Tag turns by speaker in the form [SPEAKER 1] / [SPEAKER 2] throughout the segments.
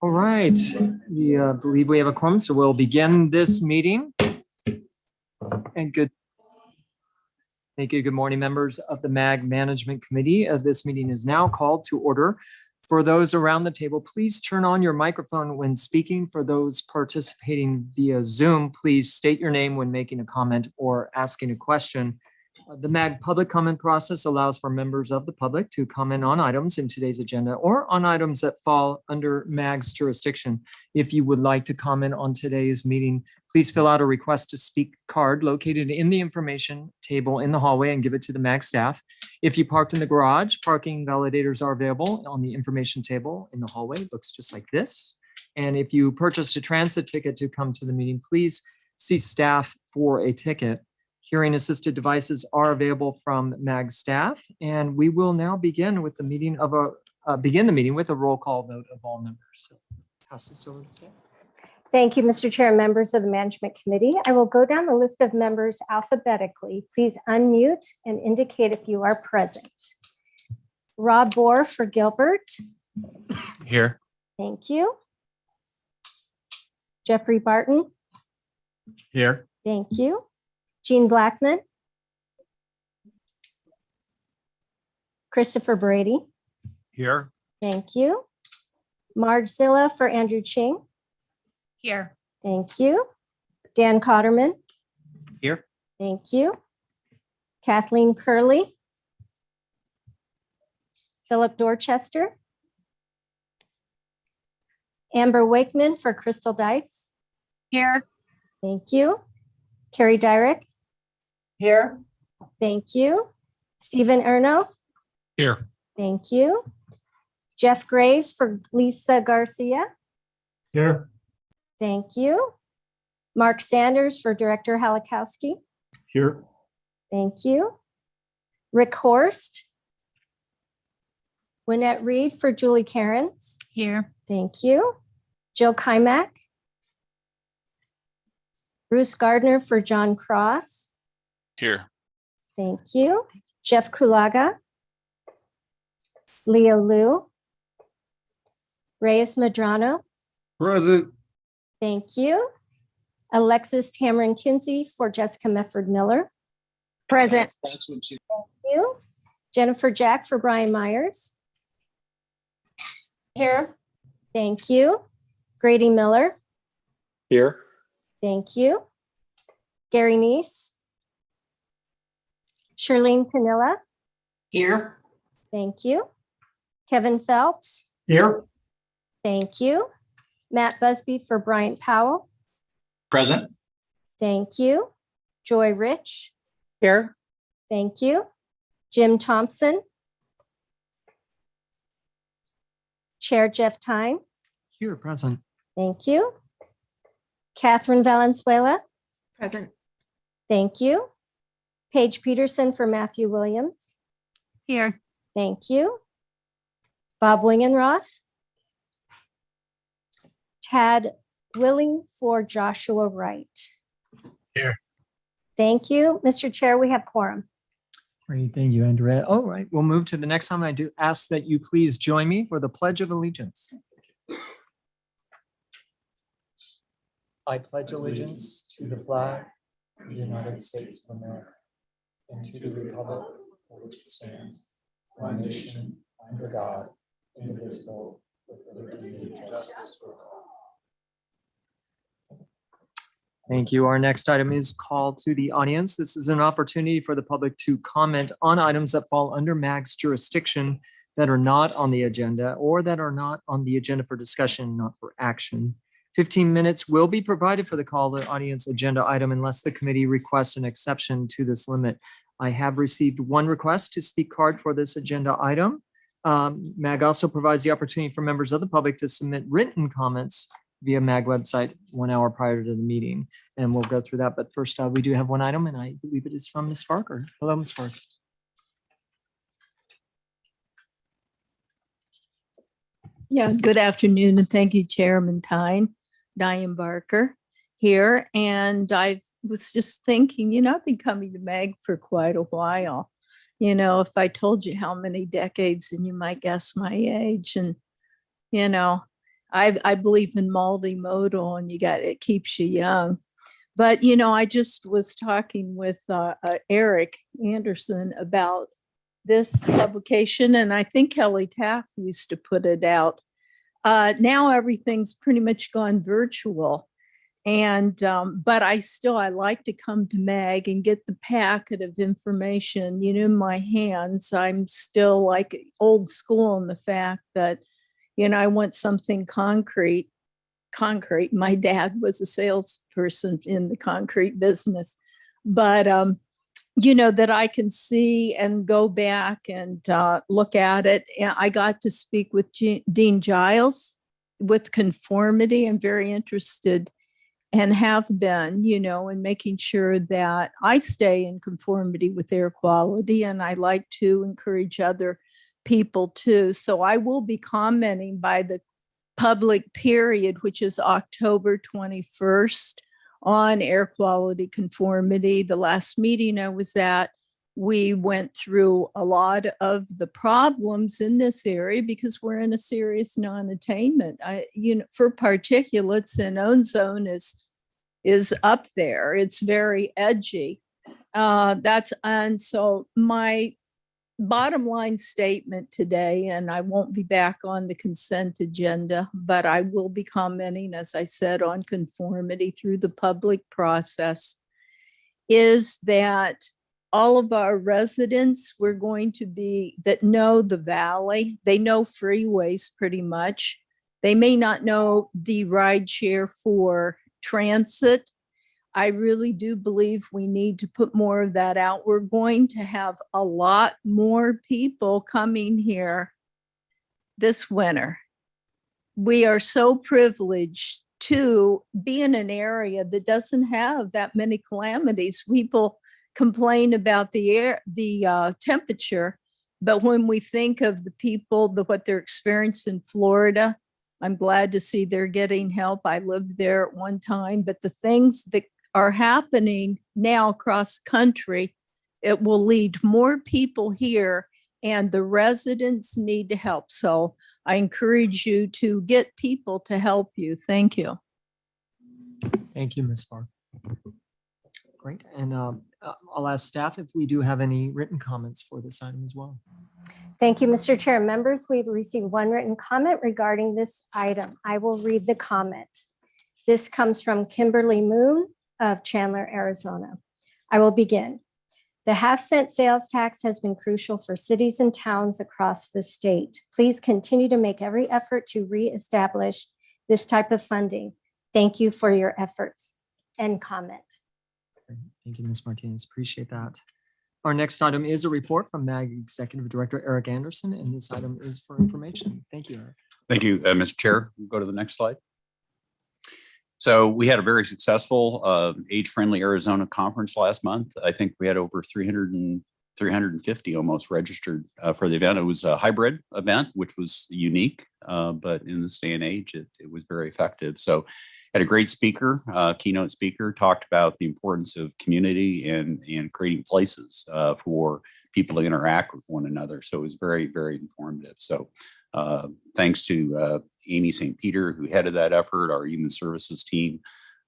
[SPEAKER 1] All right, we believe we have a quorum, so we'll begin this meeting. And thank you. Good morning, members of the MAG Management Committee. This meeting is now called to order. For those around the table, please turn on your microphone when speaking. For those participating via Zoom, please state your name when making a comment or asking a question. The MAG public comment process allows for members of the public to comment on items in today's agenda or on items that fall under MAG's jurisdiction. If you would like to comment on today's meeting, please fill out a request to speak card located in the information table in the hallway and give it to the MAG staff. If you parked in the garage, parking validators are available on the information table in the hallway. It looks just like this. And if you purchased a transit ticket to come to the meeting, please see staff for a ticket. Hearing assisted devices are available from MAG staff, and we will now begin with the meeting with a roll call vote of all members. So pass this over to staff.
[SPEAKER 2] Thank you, Mr. Chair and members of the Management Committee. I will go down the list of members alphabetically. Please unmute and indicate if you are present. Rob Bohr for Gilbert.
[SPEAKER 3] Here.
[SPEAKER 2] Thank you. Jeffrey Barton.
[SPEAKER 3] Here.
[SPEAKER 2] Thank you. Jean Blackman. Christopher Brady.
[SPEAKER 3] Here.
[SPEAKER 2] Thank you. Marge Zilla for Andrew Ching.
[SPEAKER 4] Here.
[SPEAKER 2] Thank you. Dan Cotterman.
[SPEAKER 3] Here.
[SPEAKER 2] Thank you. Kathleen Curley. Philip Dorchester. Amber Wakeman for Crystal Dykes.
[SPEAKER 4] Here.
[SPEAKER 2] Thank you. Carrie Dyrick.
[SPEAKER 4] Here.
[SPEAKER 2] Thank you. Stephen Erno.
[SPEAKER 3] Here.
[SPEAKER 2] Thank you. Jeff Graves for Lisa Garcia.
[SPEAKER 3] Here.
[SPEAKER 2] Thank you. Mark Sanders for Director Halakowski.
[SPEAKER 3] Here.
[SPEAKER 2] Thank you. Rick Horst. Wynette Reed for Julie Cairns.
[SPEAKER 4] Here.
[SPEAKER 2] Thank you. Jill Kymack. Bruce Gardner for John Cross.
[SPEAKER 3] Here.
[SPEAKER 2] Thank you. Jeff Kulaga. Leo Liu. Reyes Medrano.
[SPEAKER 3] Present.
[SPEAKER 2] Thank you. Alexis Tamron Kinsey for Jessica Mefford Miller.
[SPEAKER 4] Present.
[SPEAKER 2] Thank you. Jennifer Jack for Brian Myers.
[SPEAKER 4] Here.
[SPEAKER 2] Thank you. Grady Miller.
[SPEAKER 3] Here.
[SPEAKER 2] Thank you. Gary Neese. Charlene Panilla.
[SPEAKER 4] Here.
[SPEAKER 2] Thank you. Kevin Phelps.
[SPEAKER 3] Here.
[SPEAKER 2] Thank you. Matt Busby for Bryant Powell.
[SPEAKER 3] Present.
[SPEAKER 2] Thank you. Joy Rich.
[SPEAKER 4] Here.
[SPEAKER 2] Thank you. Jim Thompson. Chair Jeff Tyne.
[SPEAKER 1] Here, present.
[SPEAKER 2] Thank you. Catherine Valenzuela.
[SPEAKER 4] Present.
[SPEAKER 2] Thank you. Paige Peterson for Matthew Williams.
[SPEAKER 4] Here.
[SPEAKER 2] Thank you. Bob Wingenroth. Tad Willing for Joshua Wright.
[SPEAKER 3] Here.
[SPEAKER 2] Thank you. Mr. Chair, we have quorum.
[SPEAKER 1] Great, thank you, Andrea. All right, we'll move to the next time. I do ask that you please join me for the Pledge of Allegiance. I pledge allegiance to the flag of the United States of America and to the republic for which it stands, one nation, under God, indivisible, with liberty and justice for all. Thank you. Our next item is call to the audience. This is an opportunity for the public to comment on items that fall under MAG's jurisdiction that are not on the agenda or that are not on the agenda for discussion, not for action. 15 minutes will be provided for the call to audience agenda item unless the committee requests an exception to this limit. I have received one request to speak card for this agenda item. MAG also provides the opportunity for members of the public to submit written comments via MAG website 1 hour prior to the meeting. And we'll go through that. But first, we do have one item, and I believe it is from Ms. Farker. Hello, Ms. Farker.
[SPEAKER 5] Yeah, good afternoon, and thank you, Chairman Diane Barker here. And I was just thinking, I've been coming to MAG for quite a while. If I told you how many decades, then you might guess my age. And, I believe in multimodal, and it keeps you young. But, I just was talking with Eric Anderson about this publication, and I think Kelly Taft used to put it out. Now everything's pretty much gone virtual, and but I like to come to MAG and get the packet of information, in my hands. I'm still like old school in the fact that, I want something concrete. My dad was a salesperson in the concrete business, but that I can see and go back and look at it. And I got to speak with Dean Giles with conformity. I'm very interested and have been, in making sure that I stay in conformity with air quality. And I like to encourage other people too. So I will be commenting by the public period, which is October 21st. On air quality conformity. The last meeting I was at, we went through a lot of the problems in this area because we're in a serious non-attainment. For particulates, and ozone is up there. It's very edgy. And so my bottom line statement today, and I won't be back on the consent agenda, but I will be commenting, as I said, on conformity through the public process, is that all of our residents that know the valley, they know freeways pretty much. They may not know the ride share for transit. I really do believe we need to put more of that out. We're going to have a lot more people coming here this winter. We are so privileged to be in an area that doesn't have that many calamities. People complain about the temperature, but when we think of the people, what they're experiencing in Florida, I'm glad to see they're getting help. I lived there at one time, but the things that are happening now across country, it will lead more people here, and the residents need to help. So I encourage you to get people to help you. Thank you.
[SPEAKER 1] Thank you, Ms. Farr. Great. And I'll ask staff if we do have any written comments for this item as well.
[SPEAKER 2] Thank you, Mr. Chair. Members, we've received one written comment regarding this item. I will read the comment. This comes from Kimberly Moon of Chandler, Arizona. I will begin. The half-cent sales tax has been crucial for cities and towns across the state. Please continue to make every effort to reestablish this type of funding. Thank you for your efforts. End comment.
[SPEAKER 1] Thank you, Ms. Martinez. Appreciate that. Our next item is a report from MAG Executive Director Eric Anderson, and this item is for information. Thank you, Eric.
[SPEAKER 6] Thank you, Mr. Chair. Go to the next slide. So we had a very successful age-friendly Arizona conference last month. I think we had over 350 almost registered for the event. It was a hybrid event, which was unique, but in this day and age, it was very effective. So had a great speaker, keynote speaker, talked about the importance of community and creating places for people to interact with one another. So it was very, very informative. So thanks to Amy St. Peter, who headed that effort. Our human services team,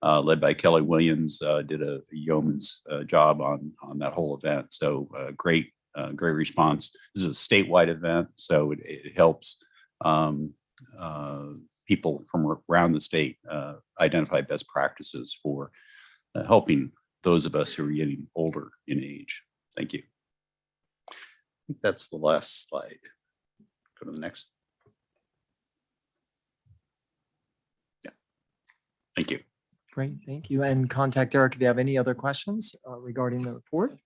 [SPEAKER 6] led by Kelly Williams, did a yeoman's job on that whole event. So great response. This is a statewide event, so it helps people from around the state identify best practices for helping those of us who are getting older in age. Thank you. I think that's the last slide. Go to the next. Yeah. Thank you.
[SPEAKER 1] Great, thank you. And contact Eric if you have any other questions regarding the report.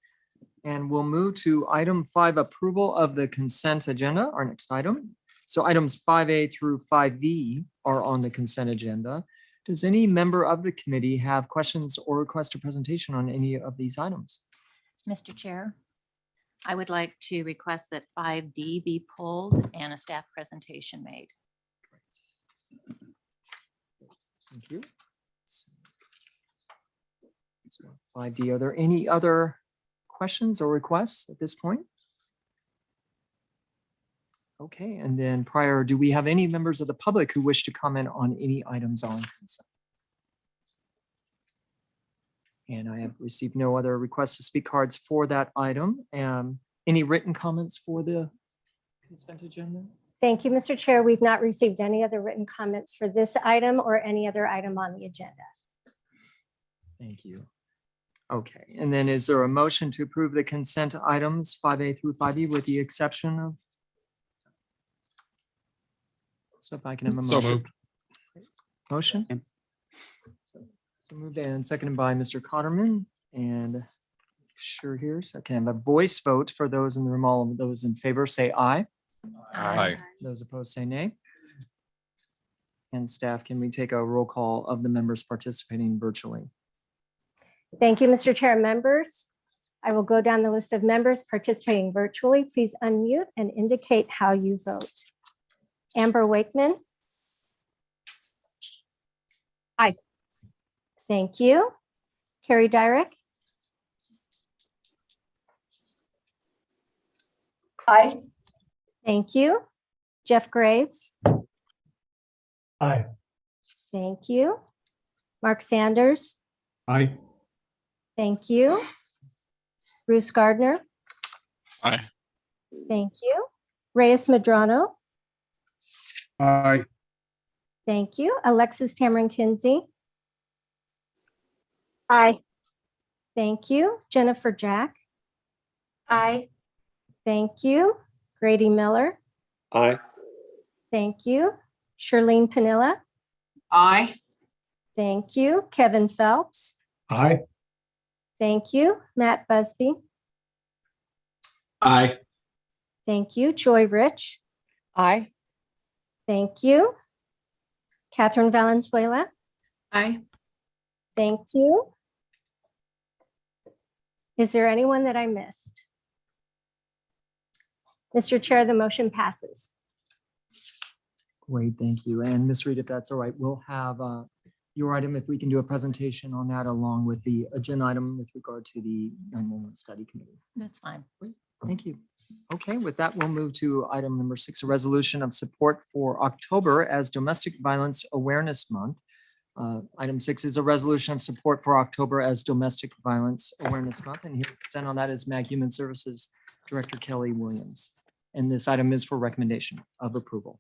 [SPEAKER 1] And we'll move to item 5, approval of the consent agenda, our next item. So items 5A through 5V are on the consent agenda. Does any member of the committee have questions or request a presentation on any of these items?
[SPEAKER 7] Mr. Chair, I would like to request that 5D be pulled and a staff presentation made.
[SPEAKER 1] Thank you. So 5D, are there any other questions or requests at this point? Okay, and then prior, do we have any members of the public who wish to comment on any items on consent? And I have received no other requests to speak cards for that item. Any written comments for the consent agenda?
[SPEAKER 2] Thank you, Mr. Chair. We've not received any other written comments for this item or any other item on the agenda.
[SPEAKER 1] Thank you. Okay, and then is there a motion to approve the consent items 5A through 5E with the exception of? So if I can have a
[SPEAKER 3] So
[SPEAKER 1] motion.
[SPEAKER 3] moved.
[SPEAKER 1] Motion? So moved and seconded by Mr. Cotterman, and sure here, so can I have a voice vote for those in the room? All of those in favor say aye.
[SPEAKER 3] Aye.
[SPEAKER 1] Those opposed say nay. And staff, can we take a roll call of the members participating virtually?
[SPEAKER 2] Thank you, Mr. Chair and members. I will go down the list of members participating virtually. Please unmute and indicate how you vote. Amber Wakeman.
[SPEAKER 4] Aye.
[SPEAKER 2] Thank you. Carrie Dyrick.
[SPEAKER 4] Aye.
[SPEAKER 2] Thank you. Jeff Graves.
[SPEAKER 3] Aye.
[SPEAKER 2] Thank you. Mark Sanders.
[SPEAKER 3] Aye.
[SPEAKER 2] Thank you. Bruce Gardner.
[SPEAKER 3] Aye.
[SPEAKER 2] Thank you. Reyes Medrano.
[SPEAKER 3] Aye.
[SPEAKER 2] Thank you. Alexis Tamron Kinsey.
[SPEAKER 4] Aye.
[SPEAKER 2] Thank you. Jennifer Jack.
[SPEAKER 4] Aye.
[SPEAKER 2] Thank you. Grady Miller.
[SPEAKER 3] Aye.
[SPEAKER 2] Thank you. Charlene Panilla.
[SPEAKER 4] Aye.
[SPEAKER 2] Thank you. Kevin Phelps.
[SPEAKER 3] Aye.
[SPEAKER 2] Thank you. Matt Busby.
[SPEAKER 3] Aye.
[SPEAKER 2] Thank you. Joy Rich.
[SPEAKER 4] Aye.
[SPEAKER 2] Thank you. Catherine Valenzuela.
[SPEAKER 4] Aye.
[SPEAKER 2] Thank you. Is there anyone that I missed? Mr. Chair, the motion passes.
[SPEAKER 1] Great, thank you. And Ms. Reed, if that's all right, we'll have your item, if we can do a presentation on that along with the agenda item with regard to the 911 study committee.
[SPEAKER 7] That's fine.
[SPEAKER 1] Thank you. Okay, with that, we'll move to item number 6, a resolution of support for October as Domestic Violence Awareness Month. Item 6 is a resolution of support for October as Domestic Violence Awareness Month. And here to present on that is MAG Human Services Director Kelly Williams. And this item is for recommendation of approval.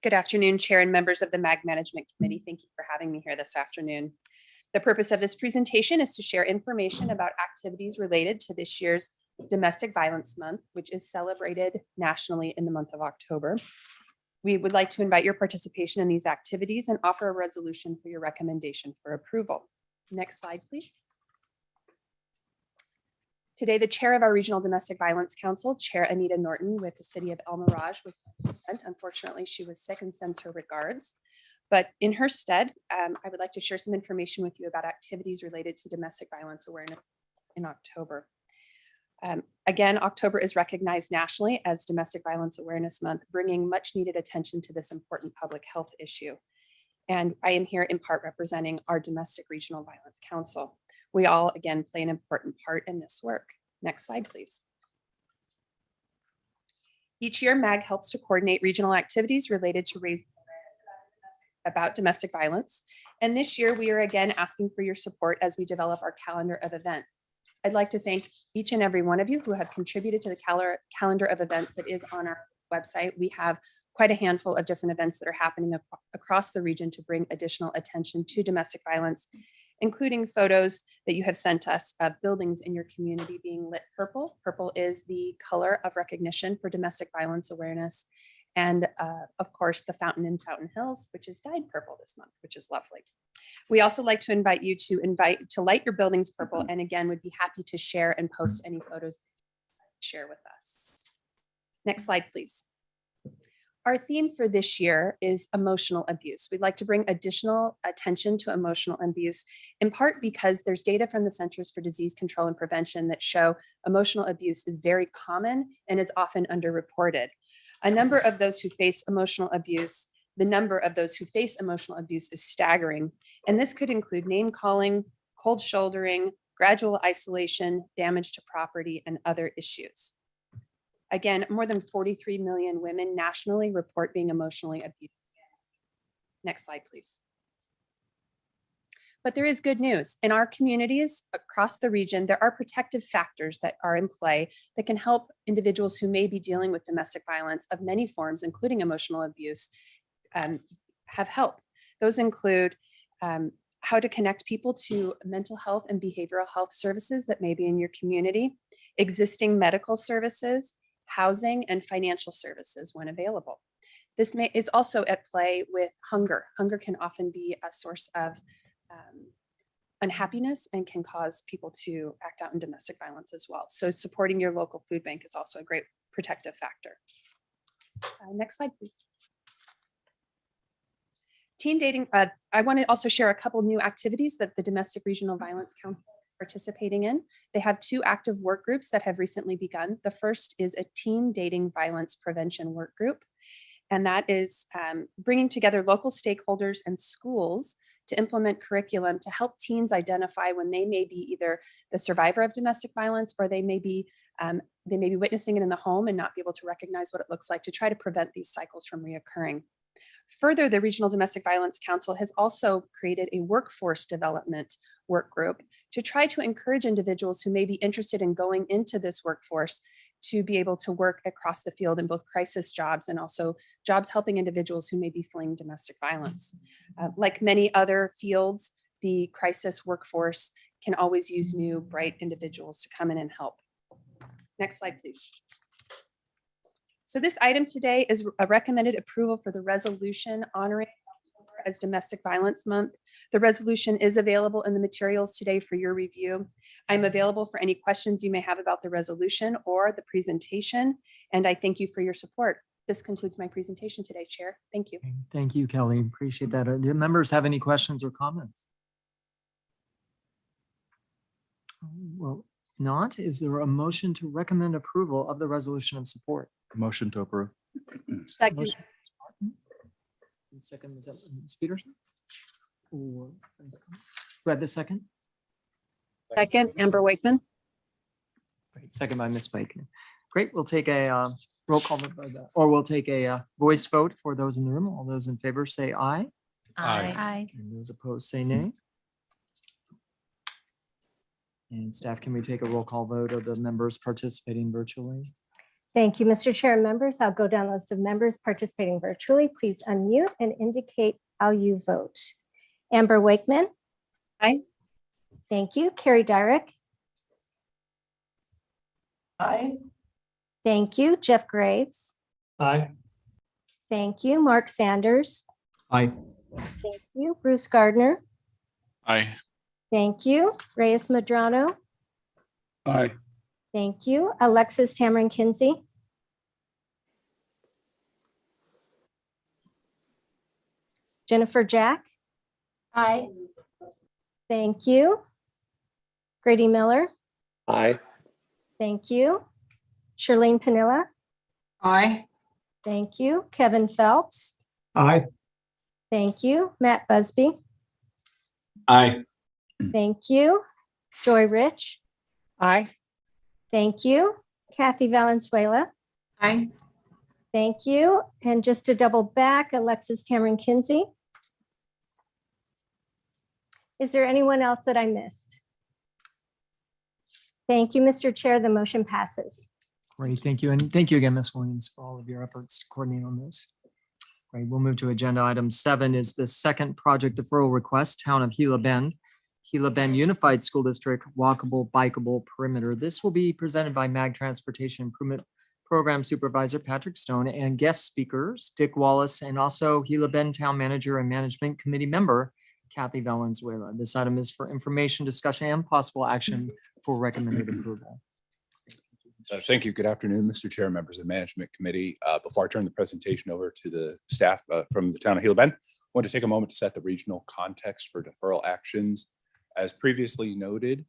[SPEAKER 8] Good afternoon, Chair and members of the MAG Management Committee. Thank you for having me here this afternoon. The purpose of this presentation is to share information about activities related to this year's Domestic Violence Month, which is celebrated nationally in the month of October. We would like to invite your participation in these activities and offer a resolution for your recommendation for approval. Next slide, please. Today, the chair of our Regional Domestic Violence Council, Chair Anita Norton with the City of El Mirage, was present. Unfortunately, she was sick and sends her regards. But in her stead, I would like to share some information with you about activities related to domestic violence awareness in October. Again, October is recognized nationally as Domestic Violence Awareness Month, bringing much needed attention to this important public health issue. And I am here in part representing our Domestic Regional Violence Council. We all, again, play an important part in this work. Next slide, please. Each year, MAG helps to coordinate regional activities related to raising awareness about domestic violence. And this year, we are again asking for your support as we develop our calendar of events. I'd like to thank each and every one of you who have contributed to the calendar of events that is on our website. We have quite a handful of different events that are happening across the region to bring additional attention to domestic violence, including photos that you have sent us of buildings in your community being lit purple. Purple is the color of recognition for domestic violence awareness. And of course, the fountain in Fountain Hills, which is dyed purple this month, which is lovely. We also like to invite you to light your buildings purple. And again, would be happy to share and post any photos share with us. Next slide, please. Our theme for this year is emotional abuse. We'd like to bring additional attention to emotional abuse, in part because there's data from the Centers for Disease Control and Prevention that show emotional abuse is very common and is often underreported. The number of those who face emotional abuse is staggering. And this could include name calling, cold shouldering, gradual isolation, damage to property, and other issues. Again, more than 43 million women nationally report being emotionally abused. Next slide, please. But there is good news. In our communities across the region, there are protective factors that are in play that can help individuals who may be dealing with domestic violence of many forms, including emotional abuse, have help. Those include how to connect people to mental health and behavioral health services that may be in your community, existing medical services, housing, and financial services when available. This is also at play with hunger. Hunger can often be a source of unhappiness and can cause people to act out in domestic violence as well. So supporting your local food bank is also a great protective factor. Next slide, please. Teen dating, I want to also share a couple new activities that the Domestic Regional Violence Council is participating in. They have 2 active work groups that have recently begun. The first is a teen dating violence prevention work group, and that is bringing together local stakeholders and schools to implement curriculum to help teens identify when they may be either the survivor of domestic violence or they may be witnessing it in the home and not be able to recognize what it looks like, to try to prevent these cycles from reoccurring. Further, the Regional Domestic Violence Council has also created a workforce development work group to try to encourage individuals who may be interested in going into this workforce to be able to work across the field in both crisis jobs and also jobs helping individuals who may be fleeing domestic violence. Like many other fields, the crisis workforce can always use new, bright individuals to come in and help. Next slide, please. So this item today is a recommended approval for the resolution honoring October as Domestic Violence Month. The resolution is available in the materials today for your review. I'm available for any questions you may have about the resolution or the presentation, and I thank you for your support. This concludes my presentation today, Chair. Thank you.
[SPEAKER 1] Thank you, Kelly. Appreciate that. Do members have any questions or comments? Well, if not, is there a motion to recommend approval of the resolution of support?
[SPEAKER 3] Motion to approve.
[SPEAKER 1] Second. Second, was that Ms. Peterson? Or who had the second?
[SPEAKER 4] Second, Amber Wakeman.
[SPEAKER 1] Great, second by Ms. Wakeman. Great, we'll take a roll call, or we'll take a voice vote for those in the room. All those in favor say aye.
[SPEAKER 7] Aye.
[SPEAKER 1] And those opposed say nay. And staff, can we take a roll call vote of the members participating virtually?
[SPEAKER 2] Thank you, Mr. Chair and members. I'll go down the list of members participating virtually. Please unmute and indicate how you vote. Amber Wakeman.
[SPEAKER 4] Aye.
[SPEAKER 2] Thank you. Carrie Dyrick.
[SPEAKER 4] Aye.
[SPEAKER 2] Thank you. Jeff Graves.
[SPEAKER 3] Aye.
[SPEAKER 2] Thank you. Mark Sanders.
[SPEAKER 3] Aye.
[SPEAKER 2] Thank you. Bruce Gardner.
[SPEAKER 3] Aye.
[SPEAKER 2] Thank you. Reyes Medrano.
[SPEAKER 3] Aye.
[SPEAKER 2] Thank you. Alexis Tamron Kinsey. Jennifer Jack.
[SPEAKER 4] Aye.
[SPEAKER 2] Thank you. Grady Miller.
[SPEAKER 3] Aye.
[SPEAKER 2] Thank you. Charlene Panilla.
[SPEAKER 4] Aye.
[SPEAKER 2] Thank you. Kevin Phelps.
[SPEAKER 3] Aye.
[SPEAKER 2] Thank you. Matt Busby.
[SPEAKER 3] Aye.
[SPEAKER 2] Thank you. Joy Rich.
[SPEAKER 4] Aye.
[SPEAKER 2] Thank you. Kathy Valenzuela.
[SPEAKER 4] Aye.
[SPEAKER 2] Thank you. And just to double back, Alexis Tamron Kinsey. Is there anyone else that I missed? Thank you, Mr. Chair. The motion passes.
[SPEAKER 1] Great, thank you. And thank you again, Ms. Williams, for all of your efforts to coordinate on this. Great, we'll move to agenda item 7 is the second project deferral request, Town of Gila Bend Unified School District Walkable Bikeable Perimeter. This will be presented by MAG Transportation Improvement Program Supervisor Patrick Stone and guest speakers Dick Wallace and also Gila Bend Town Manager and Management Committee member Kathy Valenzuela. This item is for information, discussion, and possible action for recommended approval.
[SPEAKER 9] Thank you. Good afternoon, Mr. Chair, members of the Management Committee. Before I turn the presentation over to the staff from the town of Gila Bend, I want to take a moment to set the regional context for deferral actions. As previously noted,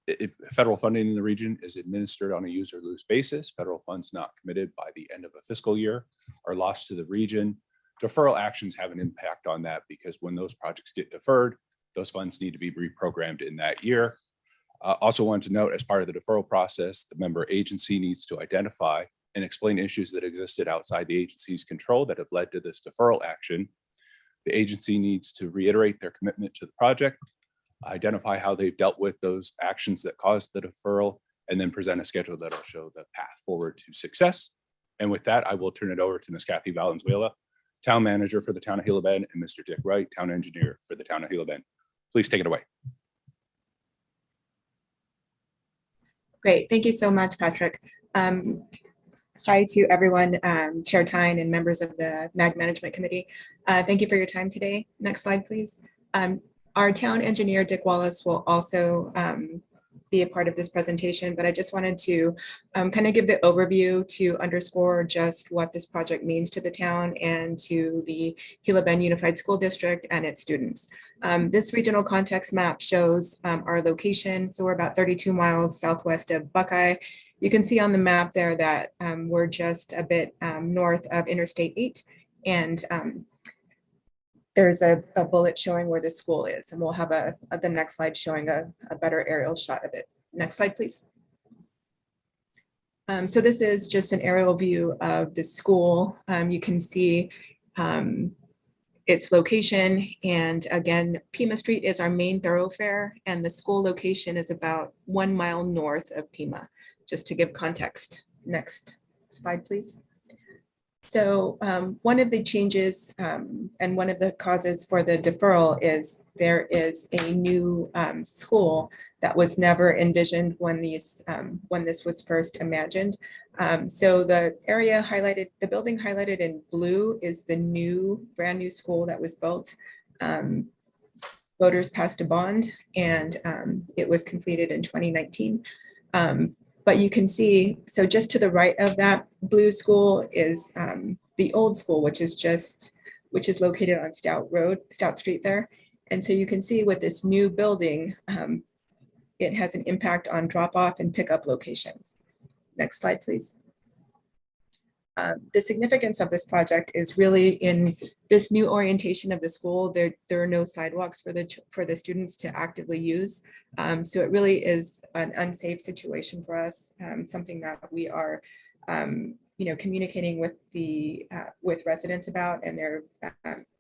[SPEAKER 9] if federal funding in the region is administered on a use or lose basis, federal funds not committed by the end of a fiscal year are lost to the region. Deferral actions have an impact on that because when those projects get deferred, those funds need to be reprogrammed in that year. Also want to note, as part of the deferral process, the member agency needs to identify and explain issues that existed outside the agency's control that have led to this deferral action. The agency needs to reiterate their commitment to the project, identify how they've dealt with those actions that caused the deferral, and then present a schedule that'll show the path forward to success. And with that, I will turn it over to Ms. Kathy Valenzuela, Town Manager for the Town of Gila Bend, and Mr. Dick Wright, Town Engineer for the Town of Gila Bend. Please take it away.
[SPEAKER 10] Great. Thank you so much, Patrick. Hi to everyone, Chair Tyne and members of the MAG Management Committee. Thank you for your time today. Next slide, please. Our town engineer, Dick Wallace, will also be a part of this presentation, but I just wanted to kind of give the overview to underscore just what this project means to the town and to the Gila Bend Unified School District and its students. This regional context map shows our location. So we're about 32 miles southwest of Buckeye. You can see on the map there that we're just a bit north of Interstate 8, and there's a bullet showing where the school is, and we'll have the next slide showing a better aerial shot of it. Next slide, please. So this is just an aerial view of the school. You can see its location, and again, Pima Street is our main thoroughfare, and the school location is about 1 mile north of Pima, just to give context. Next slide, please. So one of the changes and one of the causes for the deferral is there is a new school that was never envisioned when this was first imagined. So the area highlighted, the building highlighted in blue is the brand new school that was built. Voters passed a bond, and it was completed in 2019. But you can see, so just to the right of that blue school is the old school, which is located on Stout Street there. And so you can see with this new building, it has an impact on drop-off and pickup locations. Next slide, please. The significance of this project is really in this new orientation of the school. There are no sidewalks for the students to actively use. So it really is an unsafe situation for us, something that we are communicating with residents about, and they're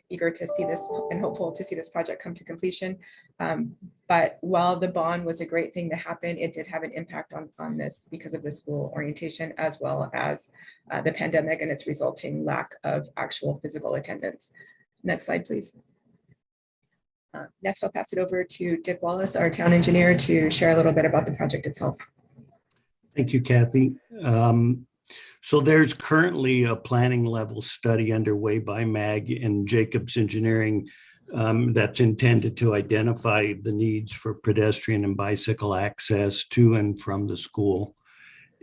[SPEAKER 10] eager to see this and hopeful to see this project come to completion. But while the bond was a great thing to happen, it did have an impact on this because of the school orientation, as well as the pandemic and its resulting lack of actual physical attendance. Next slide, please. Next, I'll pass it over to Dick Wallace, our town engineer, to share a little bit about the project itself.
[SPEAKER 11] Thank you, Kathy. So there's currently a planning level study underway by MAG and Jacobs Engineering that's intended to identify the needs for pedestrian and bicycle access to and from the school.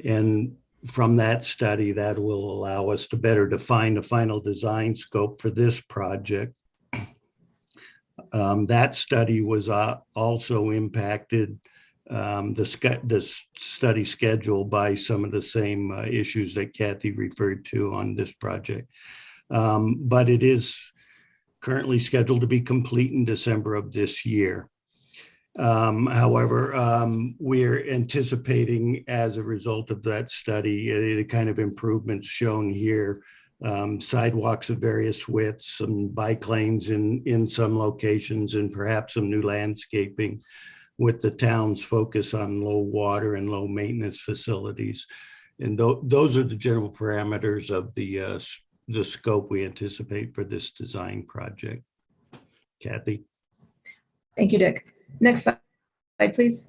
[SPEAKER 11] And from that study, that will allow us to better define the final design scope for this project. That study was also impacted the study schedule by some of the same issues that Kathy referred to on this project. But it is currently scheduled to be complete in December of this year. However, we're anticipating, as a result of that study, the kind of improvements shown here. Sidewalks of various widths, some bike lanes in some locations, and perhaps some new landscaping, with the town's focus on low water and low maintenance facilities. And those are the general parameters of the scope we anticipate for this design project. Kathy.
[SPEAKER 10] Thank you, Dick. Next slide, please.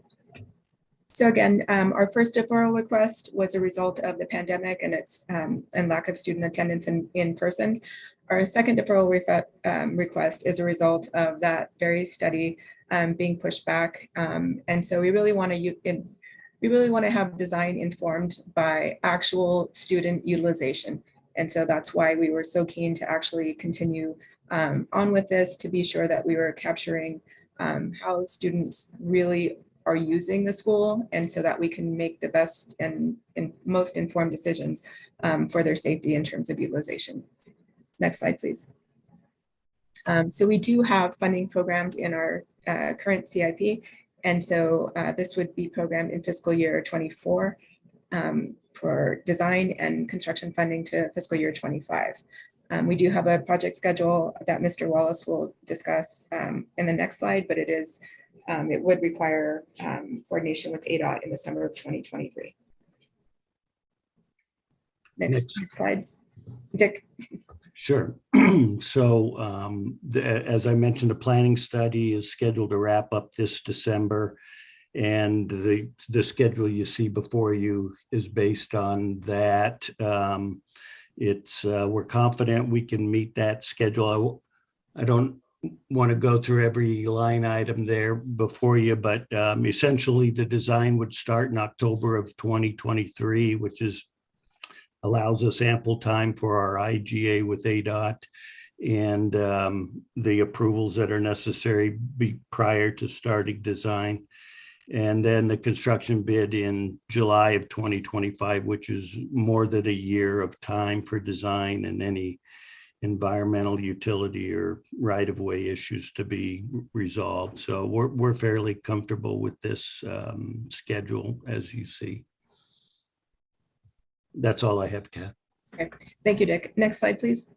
[SPEAKER 10] So again, our first deferral request was a result of the pandemic and its and lack of student attendance in person. Our second deferral request is a result of that very study being pushed back. And so we really want to we really want to have design informed by actual student utilization. And so that's why we were so keen to actually continue on with this, to be sure that we were capturing how students really are using the school, and so that we can make the best and most informed decisions for their safety in terms of utilization. Next slide, please. So we do have funding programmed in our current CIP. And so this would be programmed in fiscal year 24 for design and construction funding to fiscal year 25. We do have a project schedule that Mr. Wallace will discuss in the next slide, but it would require coordination with ADOT in the summer of 2023. Next slide. Dick.
[SPEAKER 11] Sure. So as I mentioned, the planning study is scheduled to wrap up this December. And the schedule you see before you is based on that. We're confident we can meet that schedule. I don't want to go through every line item there before you, but essentially the design would start in October of 2023, which allows us ample time for our IGA with ADOT and the approvals that are necessary prior to starting design. And then the construction bid in July of 2025, which is more than a year of time for design and any environmental, utility, or right-of-way issues to be resolved. So we're fairly comfortable with this schedule, as you see. That's all I have, Kat.
[SPEAKER 10] Okay. Thank you, Dick. Next slide, please.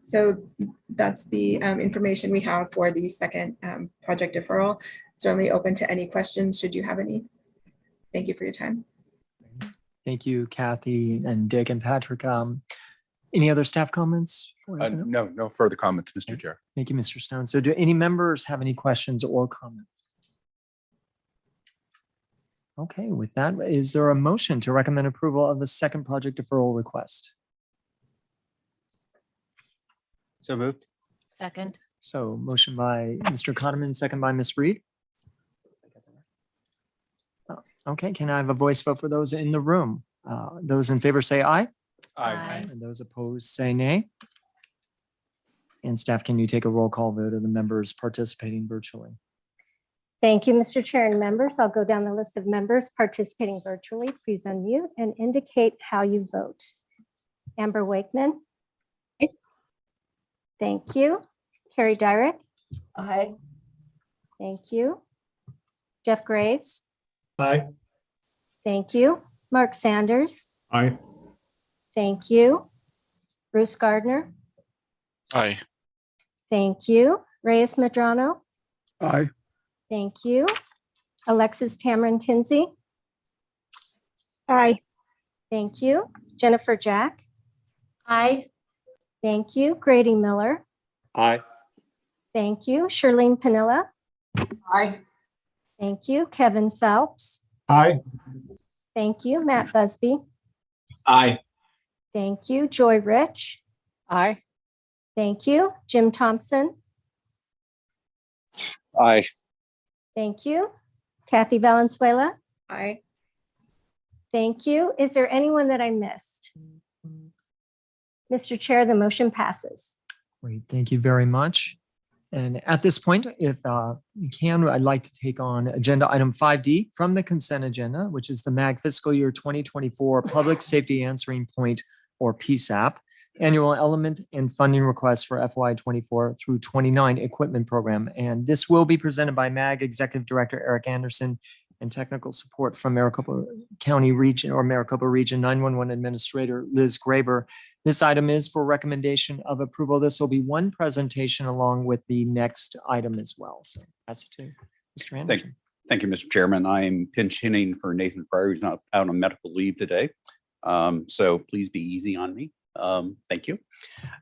[SPEAKER 10] So that's the information we have for the second project deferral. Certainly open to any questions should you have any. Thank you for your time.
[SPEAKER 1] Thank you, Kathy and Dick and Patrick. Any other staff comments?
[SPEAKER 9] No further comments, Mr. Chair.
[SPEAKER 1] Thank you, Mr. Stone. So do any members have any questions or comments? Okay, with that, is there a motion to recommend approval of the second project deferral request?
[SPEAKER 3] So moved.
[SPEAKER 7] Second.
[SPEAKER 1] So motion by Mr. Cotterman, second by Ms. Reed. Okay, can I have a voice vote for those in the room? Those in favor say aye.
[SPEAKER 7] Aye.
[SPEAKER 1] And those opposed say nay. And staff, can you take a roll call vote of the members participating virtually?
[SPEAKER 2] Thank you, Mr. Chair and members. I'll go down the list of members participating virtually. Please unmute and indicate how you vote. Amber Wakeman.
[SPEAKER 4] Aye.
[SPEAKER 2] Thank you. Carrie Dyrick.
[SPEAKER 4] Aye.
[SPEAKER 2] Thank you. Jeff Graves.
[SPEAKER 3] Aye.
[SPEAKER 2] Thank you. Mark Sanders.
[SPEAKER 3] Aye.
[SPEAKER 2] Thank you. Bruce Gardner.
[SPEAKER 3] Aye.
[SPEAKER 2] Thank you. Reyes Medrano.
[SPEAKER 3] Aye.
[SPEAKER 2] Thank you. Alexis Tamron Kinsey.
[SPEAKER 4] Aye.
[SPEAKER 2] Thank you. Jennifer Jack.
[SPEAKER 7] Aye.
[SPEAKER 2] Thank you. Grady Miller.
[SPEAKER 3] Aye.
[SPEAKER 2] Thank you. Charlene Panilla.
[SPEAKER 4] Aye.
[SPEAKER 2] Thank you. Kevin Phelps.
[SPEAKER 3] Aye.
[SPEAKER 2] Thank you. Matt Busby.
[SPEAKER 3] Aye.
[SPEAKER 2] Thank you. Joy Rich.
[SPEAKER 4] Aye.
[SPEAKER 2] Thank you. Jim Thompson.
[SPEAKER 3] Aye.
[SPEAKER 2] Thank you. Kathy Valenzuela.
[SPEAKER 10] Aye.
[SPEAKER 2] Thank you. Is there anyone that I missed? Mr. Chair, the motion passes.
[SPEAKER 1] Great, thank you very much. And at this point, if you can, I'd like to take on agenda item 5D from the consent agenda, which is the MAG fiscal year 2024 Public Safety Answering Point, or Psap, annual element and funding request for FY 24 through 29 equipment program. And this will be presented by MAG Executive Director Eric Anderson and technical support from Maricopa County Region or Maricopa Region 911 Administrator Liz Graber. This item is for recommendation of approval. This will be one presentation along with the next item as well. So pass it to Mr. Anderson.
[SPEAKER 6] Thank you, Mr. Chairman. I'm pinch hitting for Nathan Pryor, who's not out on medical leave today. So please be easy on me. Thank you.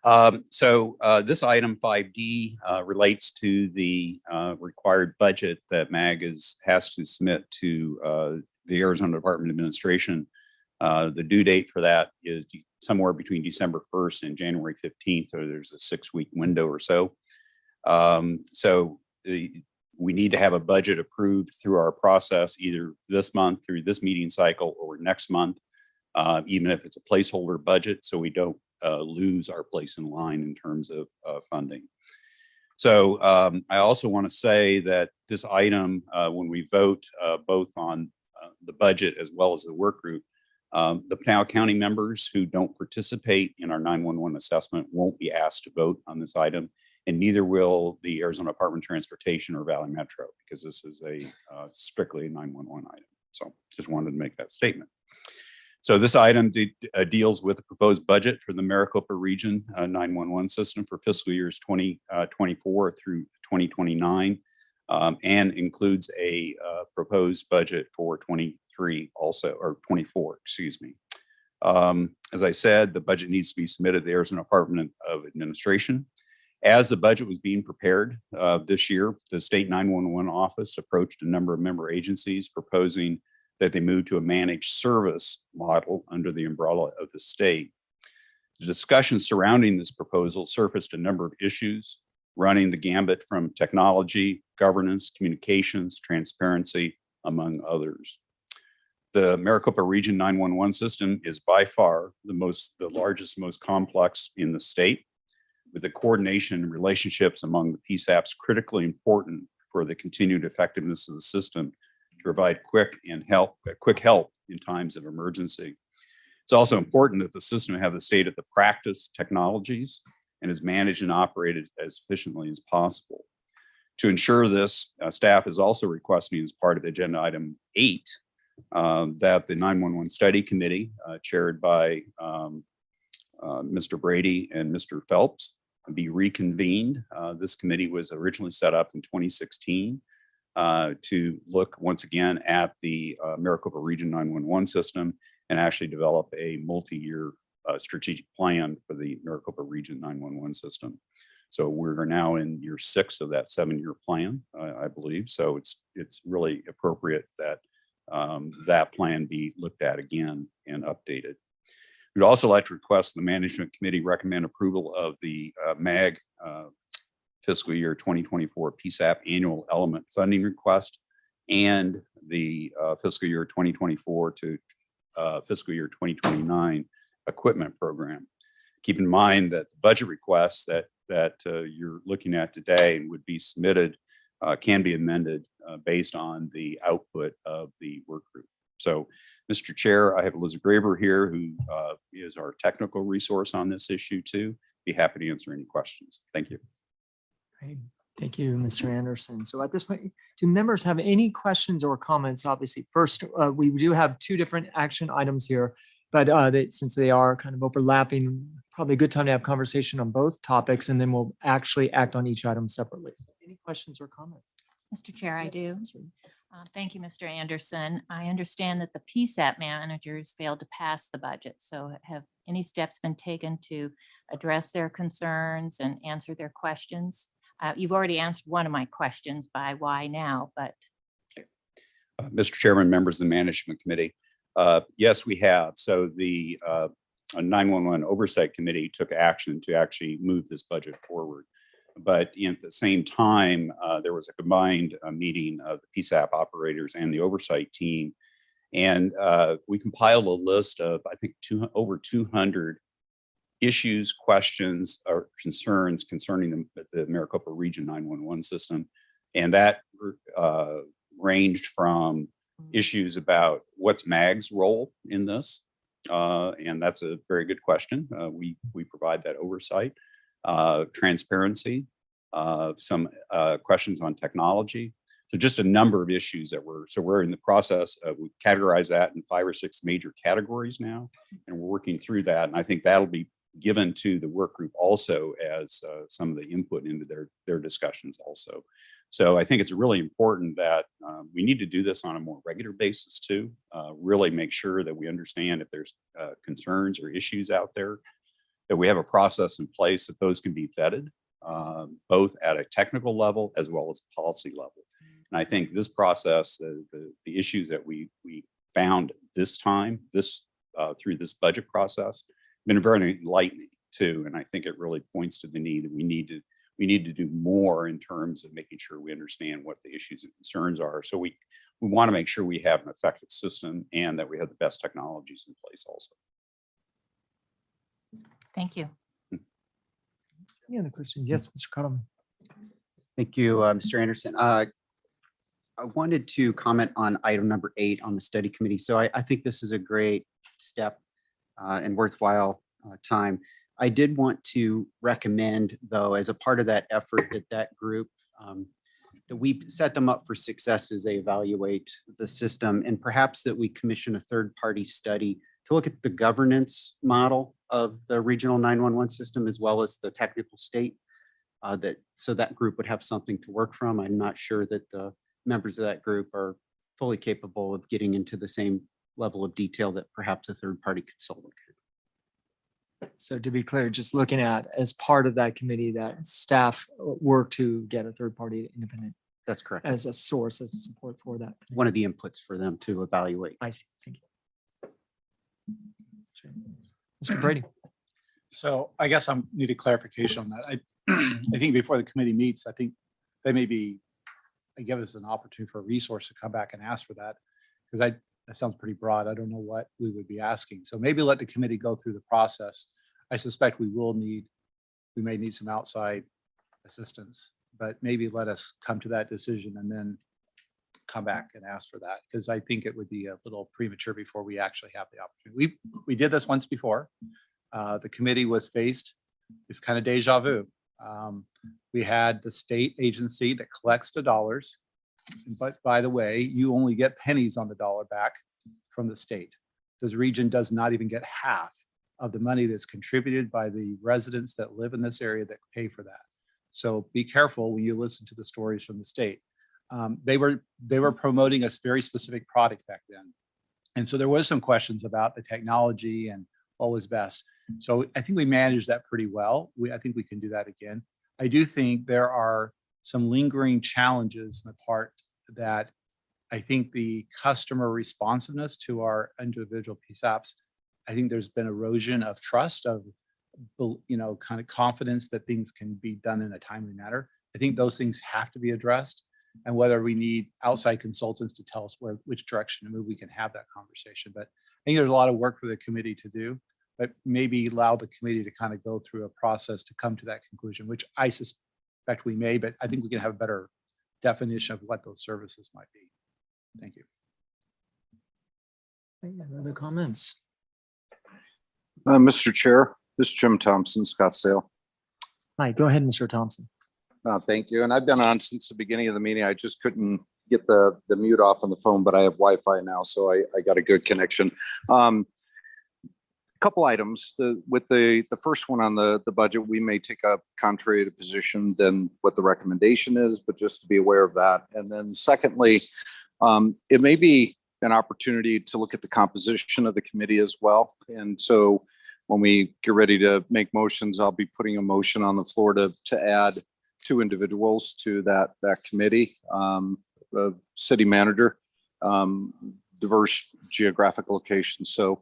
[SPEAKER 6] This item 5D relates to the required budget that MAG has to submit to the Arizona Department of Administration. The due date for that is somewhere between December 1st and January 15th, or there's a 6-week window or so. We need to have a budget approved through our process, either this month through this meeting cycle or next month, even if it's a placeholder budget, so we don't lose our place in line in terms of funding. So I also want to say that this item, when we vote both on the budget as well as the work group, the Pinal County members who don't participate in our 911 assessment won't be asked to vote on this item, and neither will the Arizona Department of Transportation or Valley Metro, because this is a strictly a 911 item. So just wanted to make that statement. So this item deals with the proposed budget for the Maricopa Region 911 system for fiscal years 2024 through 2029, and includes a proposed budget for 23 also, or 24, excuse me. As I said, the budget needs to be submitted to the Arizona Department of Administration. As the budget was being prepared this year, the state 911 office approached a number of member agencies proposing that they move to a managed service model under the umbrella of the state. The discussion surrounding this proposal surfaced a number of issues, running the gambit from technology, governance, communications, transparency, among others. The Maricopa Region 911 system is by far the largest, most complex in the state, with the coordination and relationships among the Psaps critically important for the continued effectiveness of the system to provide quick help in times of emergency. It's also important that the system have the state at the practice technologies and is managed and operated as efficiently as possible. To ensure this, staff is also requesting as part of agenda item 8 that the 911 study committee chaired by Mr. Brady and Mr. Phelps be reconvened. This committee was originally set up in 2016 to look once again at the Maricopa Region 911 system and actually develop a multi-year strategic plan for the Maricopa Region 911 system. So we're now in year 6 of that 7-year plan, I believe. So it's really appropriate that that plan be looked at again and updated. We'd also like to request the management committee recommend approval of the MAG fiscal year 2024 Psap annual element funding request and the fiscal year 2024 to fiscal year 2029 equipment program. Keep in mind that the budget requests that you're looking at today and would be submitted can be amended based on the output of the work group. So, Mr. Chair, I have Elizabeth Graber here, who is our technical resource on this issue too. Be happy to answer any questions. Thank you.
[SPEAKER 1] Great. Thank you, Mr. Anderson. So at this point, do members have any questions or comments? Obviously, first, we do have 2 different action items here, but since they are kind of overlapping, probably a good time to have conversation on both topics, and then we'll actually act on each item separately. Any questions or comments?
[SPEAKER 7] Mr. Chair, I do.
[SPEAKER 1] Yes, ma'am.
[SPEAKER 7] Thank you, Mr. Anderson. I understand that the Psap managers failed to pass the budget. So have any steps been taken to address their concerns and answer their questions? You've already answered one of my questions by why now, but.
[SPEAKER 6] Mr. Chairman, members of the management committee, yes, we have. So the 911 oversight committee took action to actually move this budget forward. But at the same time, there was a combined meeting of the Psap operators and the oversight team. And we compiled a list of, I think, over 200 issues, questions, or concerns concerning the Maricopa Region 911 system. And that ranged from issues about what's MAG's role in this. And that's a very good question. We provide that oversight. Transparency, some questions on technology. So just a number of issues that we're in the process of, we categorize that in 5 or 6 major categories now, and we're working through that. And I think that'll be given to the work group also as some of the input into their discussions also. So I think it's really important that we need to do this on a more regular basis too, really make sure that we understand if there's concerns or issues out there, that we have a process in place that those can be vetted, both at a technical level as well as a policy level. And I think this process, the issues that we found this time, through this budget process, been very enlightening too. And I think it really points to the need that we we need to do more in terms of making sure we understand what the issues and concerns are. So we want to make sure we have an effective system and that we have the best technologies in place also.
[SPEAKER 7] Thank you.
[SPEAKER 1] Any other questions? Yes, Mr. Cottom.
[SPEAKER 12] Thank you, Mr. Anderson. I wanted to comment on item number 8 on the study committee. So I think this is a great step and worthwhile time. I did want to recommend, though, as a part of that effort, that group, that we set them up for success as they evaluate the system, and perhaps that we commission a third-party study to look at the governance model of the regional 911 system as well as the technical state. So that group would have something to work from. I'm not sure that the members of that group are fully capable of getting into the same level of detail that perhaps a third-party consultant could.
[SPEAKER 1] So to be clear, just looking at as part of that committee, that staff work to get a third party independent
[SPEAKER 12] That's correct.
[SPEAKER 1] as a source, as support for that.
[SPEAKER 12] One of the inputs for them to evaluate.
[SPEAKER 1] I see. Thank you. Sure. Mr. Brady.
[SPEAKER 3] So I guess I need a clarification on that. I think before the committee meets, I think they maybe give us an opportunity for a resource to come back and ask for that. Because that sounds pretty broad. I don't know what we would be asking. So maybe let the committee go through the process. I suspect we may need some outside assistance, but maybe let us come to that decision and then come back and ask for that. Because I think it would be a little premature before we actually have the opportunity. We did this once before. The committee was faced, it's kind of deja vu. We had the state agency that collects the dollars. But by the way, you only get pennies on the dollar back from the state. This region does not even get half of the money that's contributed by the residents that live in this area that pay for that. So be careful when you listen to the stories from the state. They were promoting a very specific product back then. And so there was some questions about the technology and what was best. So I think we managed that pretty well. I think we can do that again. I do think there are some lingering challenges in the part that I think the customer responsiveness to our individual Psaps, I think there's been erosion of trust, of kind of confidence that things can be done in a timely manner. I think those things have to be addressed, and whether we need outside consultants to tell us which direction to move, we can have that conversation. But I think there's a lot of work for the committee to do, but maybe allow the committee to kind of go through a process to come to that conclusion, which I suspect we may, but I think we can have a better definition of what those services might be. Thank you.
[SPEAKER 1] Any other comments?
[SPEAKER 13] Mr. Chair, this is Jim Thompson, Scottsdale.
[SPEAKER 1] Hi, go ahead, Mr. Thompson.
[SPEAKER 13] Thank you. And I've been on since the beginning of the meeting. I just couldn't get the mute off on the phone, but I have Wi-Fi now, so I got a good connection. Couple items. With the first one on the budget, we may take a contrary to position than what the recommendation is, but just to be aware of that. And then secondly, it may be an opportunity to look at the composition of the committee as well. And so when we get ready to make motions, I'll be putting a motion on the floor to add 2 individuals to that committee, the city manager, diverse geographic locations. So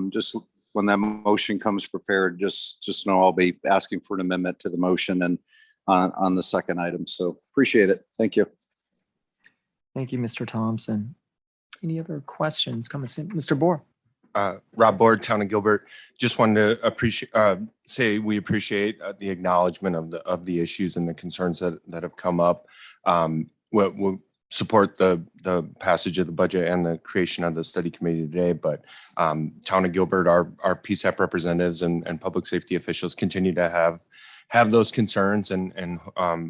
[SPEAKER 13] just when that motion comes prepared, just know I'll be asking for an amendment to the motion and on the second item. So appreciate it. Thank you.
[SPEAKER 1] Thank you, Mr. Thompson. Any other questions, comments? Mr. Bohr.
[SPEAKER 14] Rob Board, Town of Gilbert. Just wanted to say we appreciate the acknowledgement of the issues and the concerns that have come up. We'll support the passage of the budget and the creation of the study committee today, but Town of Gilbert, our PSAP representatives and public safety officials continue to have those concerns and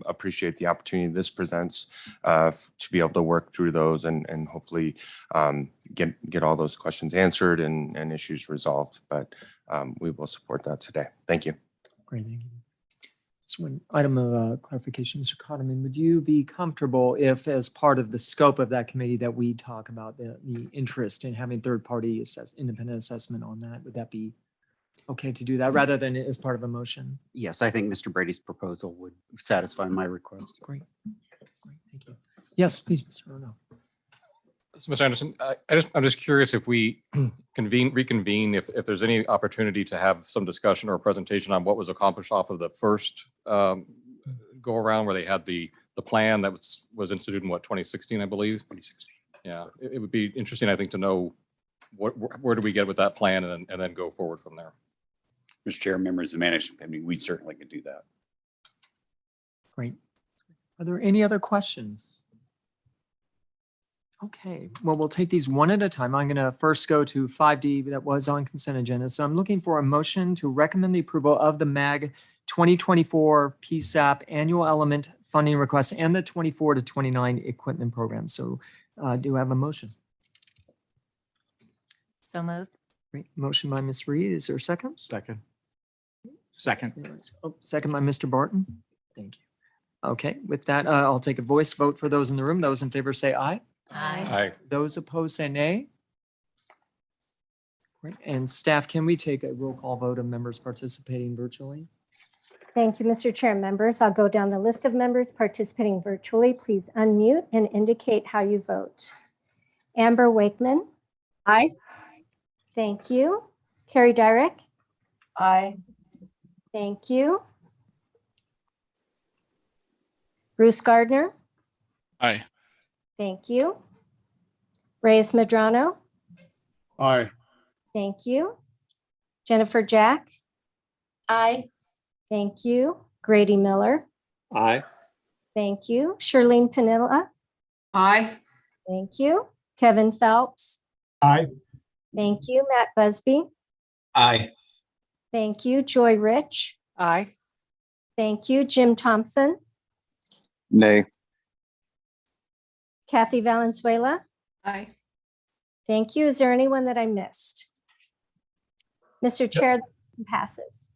[SPEAKER 14] appreciate the opportunity this presents to be able to work through those and hopefully get all those questions answered and issues resolved. But we will support that today. Thank you.
[SPEAKER 1] Great, thank you. So one item of clarification, Mr. Cotterman, would you be comfortable if, as part of the scope of that committee, that we talk about the interest in having third-party independent assessment on that? Would that be okay to do that rather than as part of a motion?
[SPEAKER 12] Yes, I think Mr. Brady's proposal would satisfy my request.
[SPEAKER 1] Great. Thank you. Yes, please, Mr. Rono.
[SPEAKER 15] So, Mr. Anderson, I'm just curious if we reconvene, if there's any opportunity to have some discussion or a presentation on what was accomplished off of the first go around where they had the plan that was instituted in what, 2016, I believe?
[SPEAKER 9] 2016.
[SPEAKER 15] Yeah, it would be interesting, I think, to know where do we get with that plan and then go forward from there.
[SPEAKER 6] Mr. Chair, members of the management committee, we certainly could do that.
[SPEAKER 1] Great. Are there any other questions? Okay, well, we'll take these one at a time. I'm going to first go to 5D that was on consent agenda. So I'm looking for a motion to recommend the approval of the MAG 2024 Psap annual element funding request and the 24 to 29 equipment program. So do I have a motion?
[SPEAKER 7] So moved.
[SPEAKER 1] Great. Motion by Ms. Reed. Is there a second?
[SPEAKER 3] Second.
[SPEAKER 1] Oh, second by Mr. Barton. Thank you. Okay, with that, I'll take a voice vote for those in the room. Those in favor say aye.
[SPEAKER 7] Aye.
[SPEAKER 1] Those opposed say nay. Great. And staff, can we take a roll call vote of members participating virtually?
[SPEAKER 2] Thank you, Mr. Chair. Members, I'll go down the list of members participating virtually. Please unmute and indicate how you vote. Amber Wakeman.
[SPEAKER 4] Aye.
[SPEAKER 2] Thank you. Carrie Dyrek.
[SPEAKER 4] Aye.
[SPEAKER 2] Thank you. Bruce Gardner.
[SPEAKER 3] Aye.
[SPEAKER 2] Thank you. Reyes Medrano.
[SPEAKER 3] Aye.
[SPEAKER 2] Thank you. Jennifer Jack.
[SPEAKER 4] Aye.
[SPEAKER 2] Thank you. Grady Miller.
[SPEAKER 3] Aye.
[SPEAKER 2] Thank you. Shirlene Pinilla.
[SPEAKER 4] Aye.
[SPEAKER 2] Thank you. Kevin Phelps.
[SPEAKER 3] Aye.
[SPEAKER 2] Thank you. Matt Busby.
[SPEAKER 3] Aye.
[SPEAKER 2] Thank you. Joy Rich.
[SPEAKER 4] Aye.
[SPEAKER 2] Thank you. Jim Thompson.
[SPEAKER 13] Nay.
[SPEAKER 2] Kathy Valenzuela.
[SPEAKER 10] Aye.
[SPEAKER 2] Thank you. Is there anyone that I missed? Mr. Chair, the motion passes.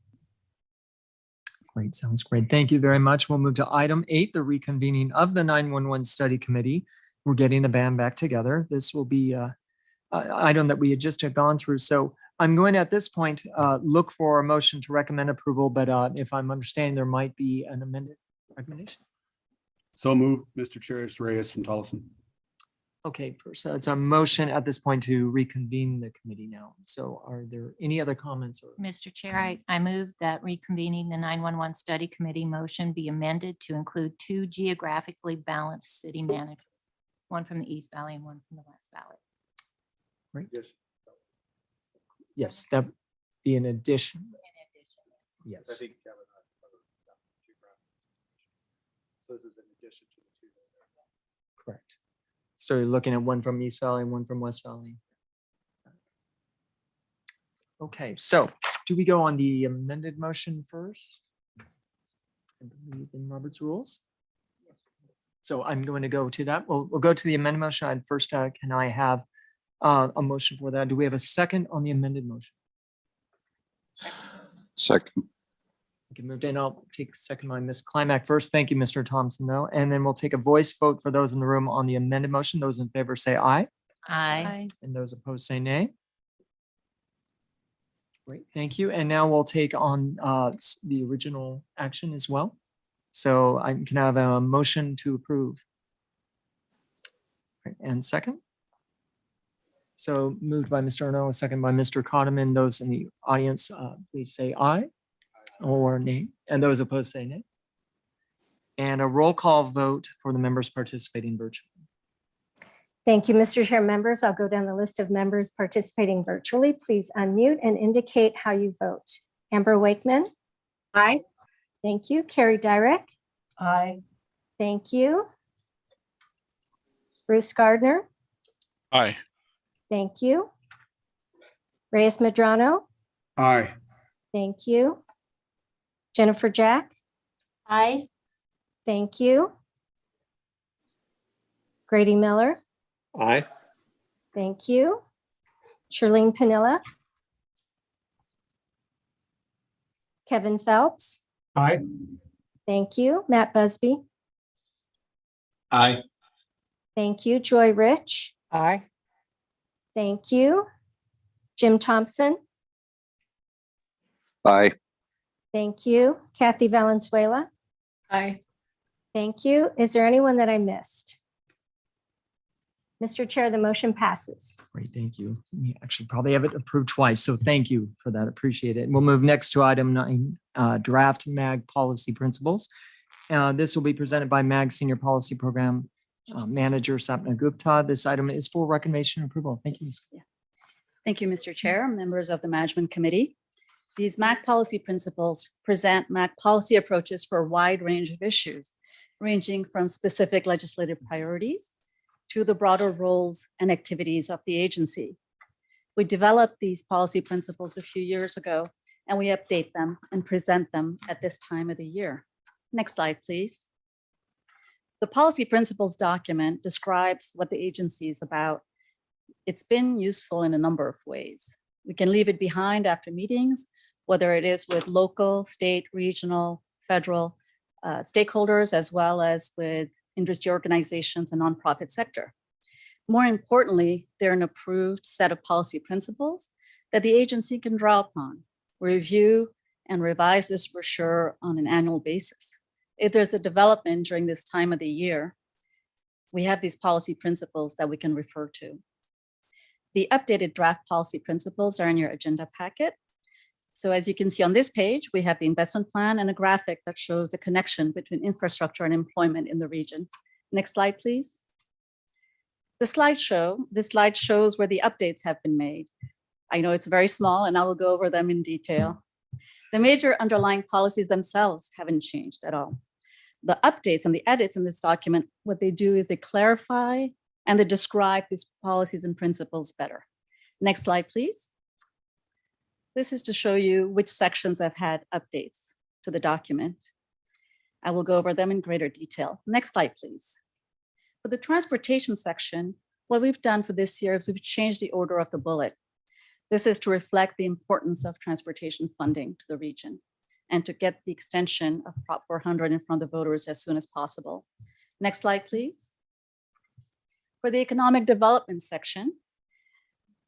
[SPEAKER 1] Great, sounds great. Thank you very much. We'll move to item 8, the reconvening of the 911 study committee. We're getting the band back together. This will be an item that we had just gone through. So I'm going to, at this point, look for a motion to recommend approval, but if I'm understanding, there might be an amended recommendation.
[SPEAKER 16] So moved, Mr. Chair. It's Reyes from Tolleson.
[SPEAKER 1] Okay, first, it's a motion at this point to reconvene the committee now. So are there any other comments? Or
[SPEAKER 7] Mr. Chair, I move that reconvening the 911 study committee motion be amended to include 2 geographically balanced city managers, one from the East Valley and one from the West Valley.
[SPEAKER 1] Great. Yes, that be an addition. Yes.
[SPEAKER 3] This is in addition to the 2.
[SPEAKER 1] Correct. So you're looking at one from East Valley and one from West Valley. Okay, so do we go on the amended motion first? I believe in Robert's rules. So I'm going to go to that. We'll go to the amended motion. First, can I have a motion for that? Do we have a second on the amended motion?
[SPEAKER 13] Second.
[SPEAKER 1] We can move in. I'll take second by Ms. Climack first. Thank you, Mr. Thompson, though. And then we'll take a voice vote for those in the room on the amended motion. Those in favor say aye.
[SPEAKER 7] Aye.
[SPEAKER 1] And those opposed say nay. Great, thank you. And now we'll take on the original action as well. So I can have a motion to approve. Right, and second. So moved by Mr. Arno, second by Mr. Cotterman. Those in the audience, please say aye or nay. And those opposed say nay. And a roll call vote for the members participating virtually.
[SPEAKER 2] Thank you, Mr. Chair. Members, I'll go down the list of members participating virtually. Please unmute and indicate how you vote. Amber Wakeman.
[SPEAKER 4] Aye.
[SPEAKER 2] Thank you. Carrie Dyrek.
[SPEAKER 4] Aye.
[SPEAKER 2] Thank you. Bruce Gardner.
[SPEAKER 3] Aye.
[SPEAKER 2] Thank you. Reyes Medrano.
[SPEAKER 16] Aye.
[SPEAKER 2] Thank you. Jennifer Jack.
[SPEAKER 4] Aye.
[SPEAKER 2] Thank you. Grady Miller.
[SPEAKER 3] Aye.
[SPEAKER 2] Thank you. Shirlene Pinilla. Kevin Phelps.
[SPEAKER 3] Aye.
[SPEAKER 2] Thank you. Matt Busby.
[SPEAKER 3] Aye.
[SPEAKER 2] Thank you. Joy Rich.
[SPEAKER 4] Aye.
[SPEAKER 2] Thank you. Jim Thompson.
[SPEAKER 13] Aye.
[SPEAKER 2] Thank you. Kathy Valenzuela.
[SPEAKER 10] Aye.
[SPEAKER 2] Thank you. Is there anyone that I missed? Mr. Chair, the motion passes.
[SPEAKER 1] Great, thank you. We actually probably have it approved twice, so thank you for that. Appreciate it. And we'll move next to item 9, draft MAG policy principles. This will be presented by MAG Senior Policy Program Manager Sapna Gupta. This item is for recommendation and approval. Thank you. Ms.
[SPEAKER 17] Thank you, Mr. Chair, members of the Management Committee. These MAC policy principles present MAC policy approaches for a wide range of issues, ranging from specific legislative priorities to the broader roles and activities of the agency. We developed these policy principles a few years ago, and we update them and present them at this time of the year. Next slide, please. The policy principles document describes what the agency is about. It's been useful in a number of ways. We can leave it behind after meetings, whether it is with local, state, regional, federal stakeholders, as well as with industry organizations and nonprofit sector. More importantly, they're an approved set of policy principles that the agency can draw upon, review, and revise this brochure on an annual basis. If there's a development during this time of the year, we have these policy principles that we can refer to. The updated draft policy principles are in your agenda packet. So as you can see on this page, we have the investment plan and a graphic that shows the connection between infrastructure and employment in the region. Next slide, please. This slide shows where the updates have been made. I know it's very small and I will go over them in detail. The major underlying policies themselves haven't changed at all. The updates and the edits in this document, what they do is they clarify and they describe these policies and principles better. Next slide, please. This is to show you which sections have had updates to the document. I will go over them in greater detail. Next slide, please. For the transportation section, what we've done for this year is we've changed the order of the bullet. This is to reflect the importance of transportation funding to the region and to get the extension of Prop 400 in front of voters as soon as possible. Next slide, please. For the economic development section,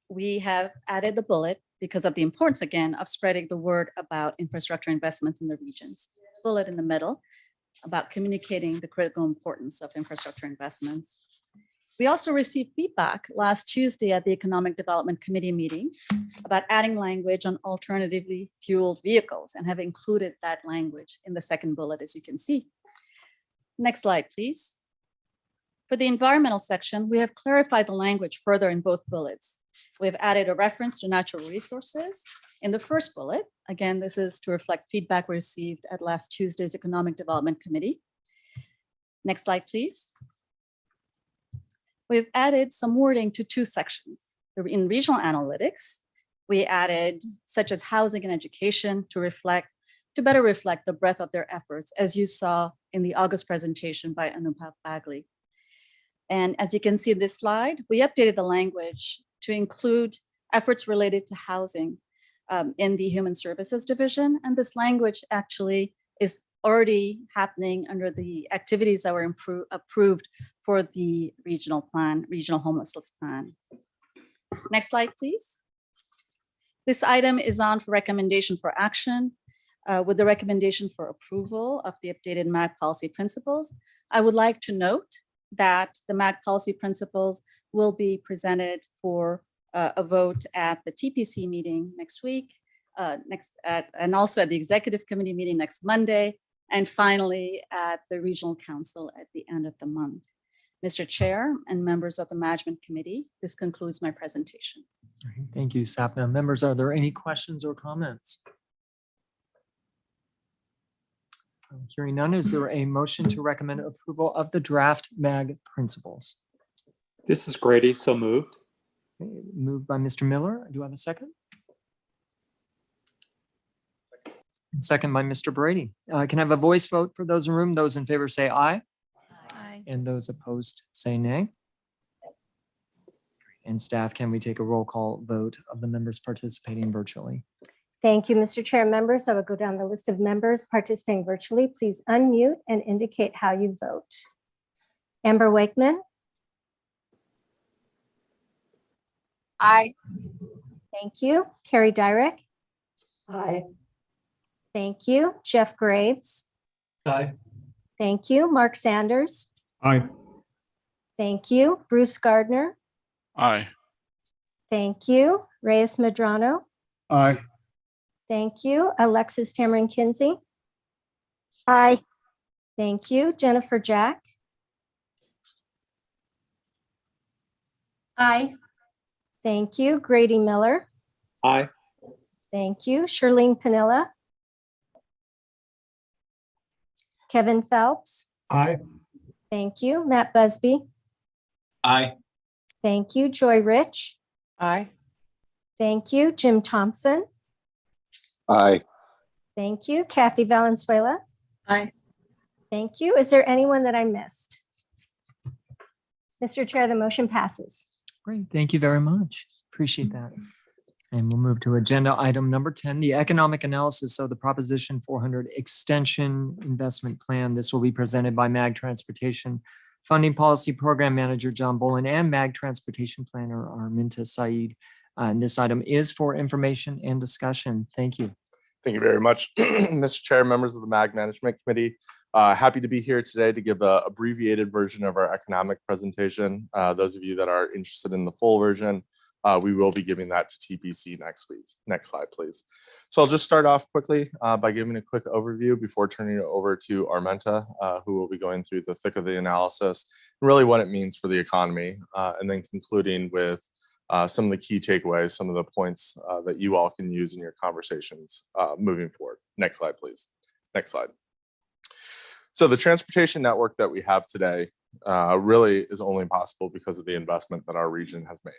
[SPEAKER 17] we have added the bullet because of the importance, again, of spreading the word about infrastructure investments in the regions. Bullet in the middle about communicating the critical importance of infrastructure investments. We also received feedback last Tuesday at the Economic Development Committee meeting about adding language on alternatively fueled vehicles and have included that language in the second bullet, as you can see. Next slide, please. For the environmental section, we have clarified the language further in both bullets. We've added a reference to natural resources in the first bullet. Again, this is to reflect feedback received at last Tuesday's Economic Development Committee. Next slide, please. We've added some wording to two sections. In regional analytics, we added such as housing and education to better reflect the breadth of their efforts, as you saw in the August presentation by Anubhav Bagli. And as you can see in this slide, we updated the language to include efforts related to housing in the Human Services Division. And this language actually is already happening under the activities that were approved for the regional plan, regional homelessness plan. Next slide, please. This item is on for recommendation for action with the recommendation for approval of the updated MAG policy principles. I would like to note that the MAG policy principles will be presented for a vote at the TPC meeting next week, and also at the executive committee meeting next Monday, and finally at the regional council at the end of the month. Mr. Chair and members of the management committee, this concludes my presentation.
[SPEAKER 1] All right, thank you, Sapna. Members, are there any questions or comments? Hearing none, is there a motion to recommend approval of the draft MAG principles?
[SPEAKER 18] This is Grady, so moved.
[SPEAKER 1] Okay, moved by Mr. Miller. Do I have a second? And second by Mr. Brady. Can I have a voice vote for those in the room? Those in favor say aye.
[SPEAKER 7] Aye.
[SPEAKER 1] And those opposed say nay. And staff, can we take a roll call vote of the members participating virtually?
[SPEAKER 2] Thank you, Mr. Chair. Members, I will go down the list of members participating virtually. Please unmute and indicate how you vote. Amber Wakeman.
[SPEAKER 4] Aye.
[SPEAKER 2] Thank you. Carrie Dyrek.
[SPEAKER 4] Aye.
[SPEAKER 2] Thank you. Jeff Graves.
[SPEAKER 16] Aye.
[SPEAKER 2] Thank you. Mark Sanders.
[SPEAKER 16] Aye.
[SPEAKER 2] Thank you. Bruce Gardner.
[SPEAKER 16] Aye.
[SPEAKER 2] Thank you. Reyes Medrano.
[SPEAKER 16] Aye.
[SPEAKER 2] Thank you. Alexis Tamarin Kinsey. Aye. Thank you. Jennifer Jack.
[SPEAKER 4] Aye.
[SPEAKER 2] Thank you. Grady Miller.
[SPEAKER 18] Aye.
[SPEAKER 2] Thank you. Charlene Panilla. Kevin Phelps.
[SPEAKER 18] Aye.
[SPEAKER 2] Thank you. Matt Busby.
[SPEAKER 18] Aye.
[SPEAKER 2] Thank you. Joy Rich.
[SPEAKER 4] Aye.
[SPEAKER 2] Thank you. Jim Thompson.
[SPEAKER 13] Aye.
[SPEAKER 2] Thank you. Kathy Valenzuela.
[SPEAKER 10] Aye.
[SPEAKER 2] Thank you. Is there anyone that I missed? Mr. Chair, the motion passes.
[SPEAKER 1] Great. Thank you very much. Appreciate that. And we'll move to agenda item number 10, the economic analysis of the Proposition 400 Extension Investment Plan. This will be presented by MAG Transportation Funding Policy Program Manager John Bolin and MAG Transportation Planner Arminta Saeed. And this item is for information and discussion. Thank you.
[SPEAKER 19] Thank you very much, Mr. Chair, members of the MAG Management Committee. Happy to be here today to give an abbreviated version of our economic presentation. Those of you that are interested in the full version, we will be giving that to TPC next week. Next slide, please. So I'll just start off quickly by giving a quick overview before turning it over to Arminta, who will be going through the thick of the analysis, and really what it means for the economy, and then concluding with some of the key takeaways, some of the points that you all can use in your conversations moving forward. Next slide, please. Next slide. So the transportation network that we have today really is only possible because of the investment that our region has made.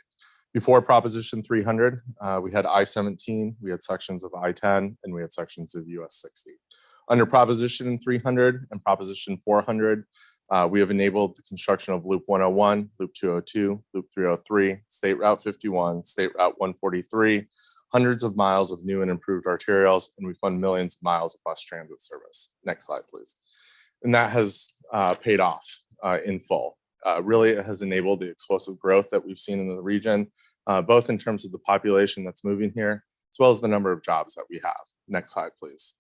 [SPEAKER 19] Before Proposition 300, we had I-17, we had sections of I-10, and we had sections of US 60. Under Proposition 300 and Proposition 400, we have enabled the construction of Loop 101, Loop 202, Loop 303, State Route 51, State Route 143, hundreds of miles of new and improved arterials, and we fund millions of miles of bus transit service. Next slide, please. And that has paid off in full. Really, it has enabled the explosive growth that we've seen in the region, both in terms of the population that's moving here, as well as the number of jobs that we have. Next slide, please.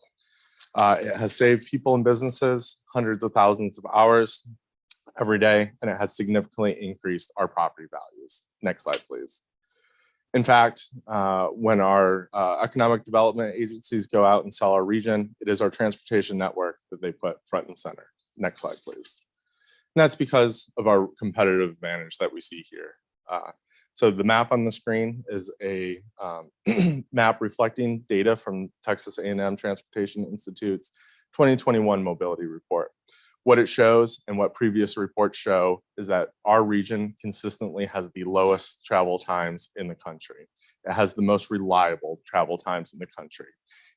[SPEAKER 19] It has saved people and businesses hundreds of thousands of hours every day, and it has significantly increased our property values. Next slide, please. In fact, when our economic development agencies go out and sell our region, it is our transportation network that they put front and center. Next slide, please. And that's because of our competitive advantage that we see here. So the map on the screen is a map reflecting data from Texas A&M Transportation Institute's 2021 mobility report. What it shows and what previous reports show is that our region consistently has the lowest travel times in the country. It has the most reliable travel times in the country.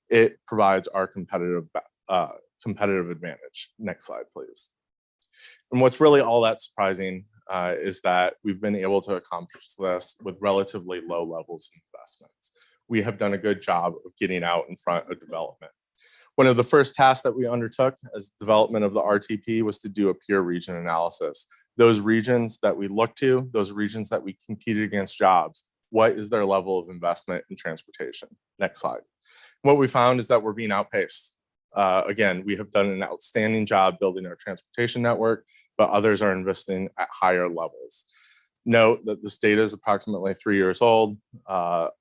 [SPEAKER 19] It provides our competitive advantage. Next slide, please. And what's really all that surprising is that we've been able to accomplish this with relatively low levels of investments. We have done a good job of getting out in front of development. One of the first tasks that we undertook as development of the RTP was to do a peer region analysis. Those regions that we look to, those regions that we competed against jobs, what is their level of investment in transportation? Next slide. What we found is that we're being outpaced. Again, we have done an outstanding job building our transportation network, but others are investing at higher levels. Note that this data is approximately 3 years old. The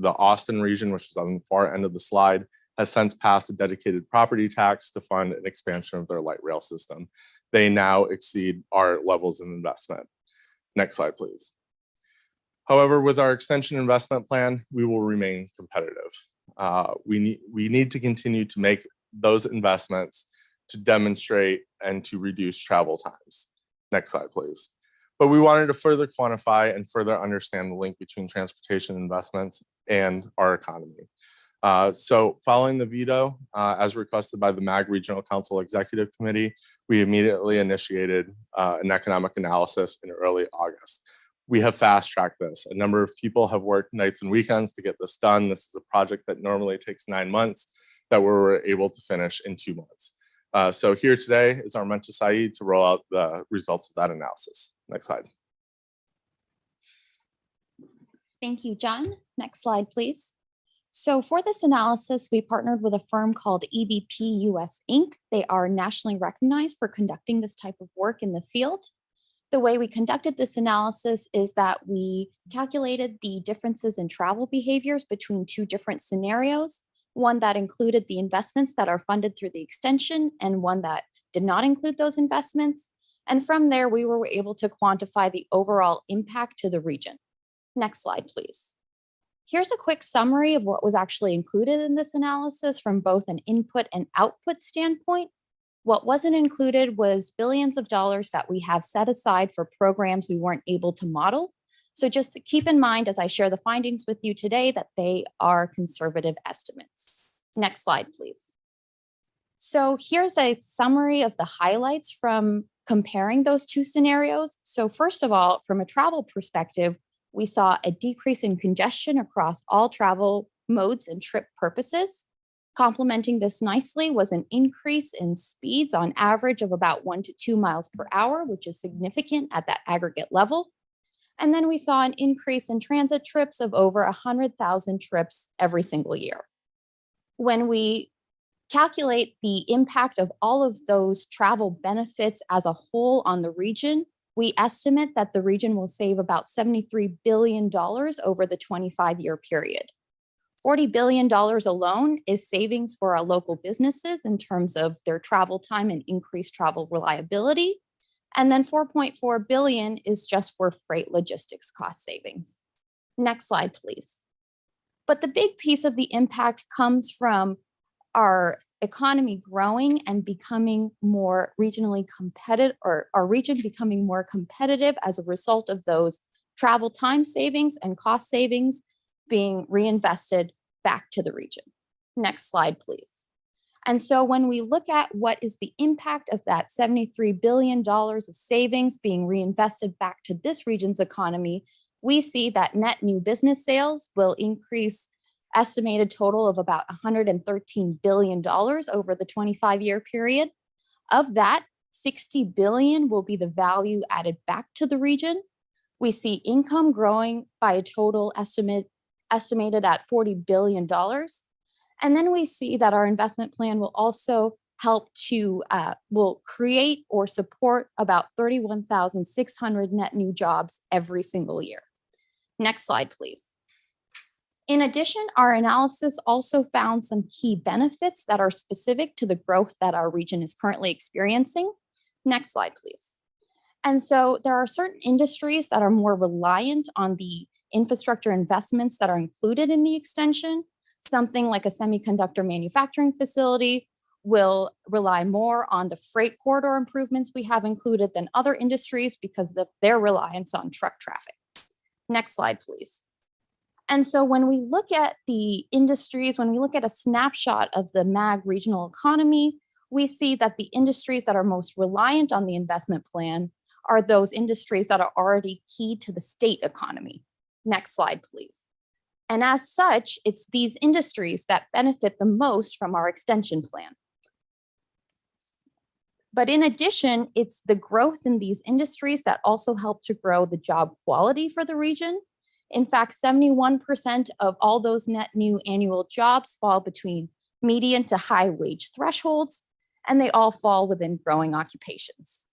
[SPEAKER 19] Austin region, which is on the far end of the slide, has since passed a dedicated property tax to fund an expansion of their light rail system. They now exceed our levels of investment. Next slide, please. However, with our extension investment plan, we will remain competitive. We need to continue to make those investments to demonstrate and to reduce travel times. Next slide, please. But we wanted to further quantify and further understand the link between transportation investments and our economy. So following the veto, as requested by the MAG Regional Council Executive Committee, we immediately initiated an economic analysis in early August. We have fast-tracked this. A number of people have worked nights and weekends to get this done. This is a project that normally takes 9 months that we were able to finish in 2 months. So here today is Arminta Saeed to roll out the results of that analysis. Next slide.
[SPEAKER 20] Thank you, John. Next slide, please. So for this analysis, we partnered with a firm called EBP US Inc. They are nationally recognized for conducting this type of work in the field. The way we conducted this analysis is that we calculated the differences in travel behaviors between 2 different scenarios, one that included the investments that are funded through the extension and one that did not include those investments. And from there, we were able to quantify the overall impact to the region. Next slide, please. Here's a quick summary of what was actually included in this analysis from both an input and output standpoint. What wasn't included was billions of dollars that we have set aside for programs we weren't able to model. So just to keep in mind as I share the findings with you today that they are conservative estimates. Next slide, please. So here's a summary of the highlights from comparing those two scenarios. So first of all, from a travel perspective, we saw a decrease in congestion across all travel modes and trip purposes. Complementing this nicely was an increase in speeds on average of about 1 to 2 miles per hour, which is significant at that aggregate level. And then we saw an increase in transit trips of over 100,000 trips every single year. When we calculate the impact of all of those travel benefits as a whole on the region, we estimate that the region will save about $73 billion over the 25-year period. $40 billion alone is savings for our local businesses in terms of their travel time and increased travel reliability. And then 4.4 billion is just for freight logistics cost savings. Next slide, please. But the big piece of the impact comes from our economy growing and becoming more regionally competitive, or our region becoming more competitive as a result of those travel time savings and cost savings being reinvested back to the region. Next slide, please. And so when we look at what is the impact of that $73 billion of savings being reinvested back to this region's economy, we see that net new business sales will increase estimated total of about $113 billion over the 25-year period. Of that, $60 billion will be the value added back to the region. We see income growing by a total estimated at $40 billion. And then we see that our investment plan will also help to, will create or support about 31,600 net new jobs every single year. Next slide, please. In addition, our analysis also found some key benefits that are specific to the growth that our region is currently experiencing. Next slide, please. And so there are certain industries that are more reliant on the infrastructure investments that are included in the extension. Something like a semiconductor manufacturing facility will rely more on the freight corridor improvements we have included than other industries because of their reliance on truck traffic. Next slide, please. And so when we look at the industries, when we look at a snapshot of the MAG regional economy, we see that the industries that are most reliant on the investment plan are those industries that are already key to the state economy. Next slide, please. And as such, it's these industries that benefit the most from our extension plan. But in addition, it's the growth in these industries that also help to grow the job quality for the region. In fact, 71% of all those net new annual jobs fall between median to high wage thresholds, and they all fall within growing occupations.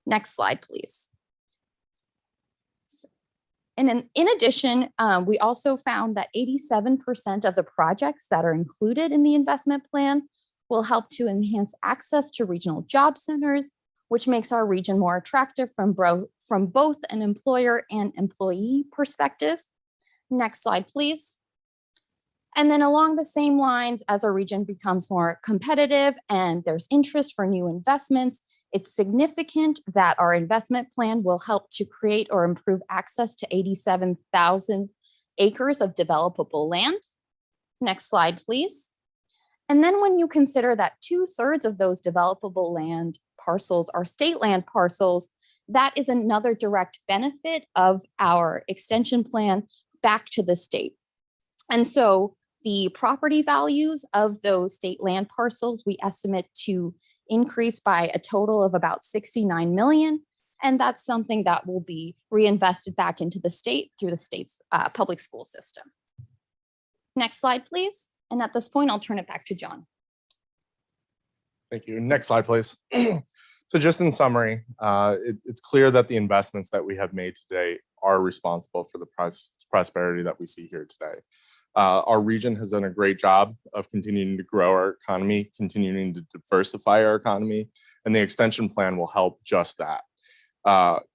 [SPEAKER 20] Next slide, please. And in addition, we also found that 87% of the projects that are included in the investment plan will help to enhance access to regional job centers, which makes our region more attractive from both an employer and employee perspective. Next slide, please. And then along the same lines, as our region becomes more competitive and there's interest for new investments, it's significant that our investment plan will help to create or improve access to 87,000 acres of developable land. Next slide, please. And then when you consider that 2/3 of those developable land parcels are state land parcels, that is another direct benefit of our extension plan back to the state. And so the property values of those state land parcels, we estimate to increase by a total of about 69 million. And that's something that will be reinvested back into the state through the state's public school system. Next slide, please. And at this point, I'll turn it back to John.
[SPEAKER 19] Thank you. Next slide, please. So just in summary, it's clear that the investments that we have made today are responsible for the prosperity that we see here today. Our region has done a great job of continuing to grow our economy, continuing to diversify our economy, and the extension plan will help just that.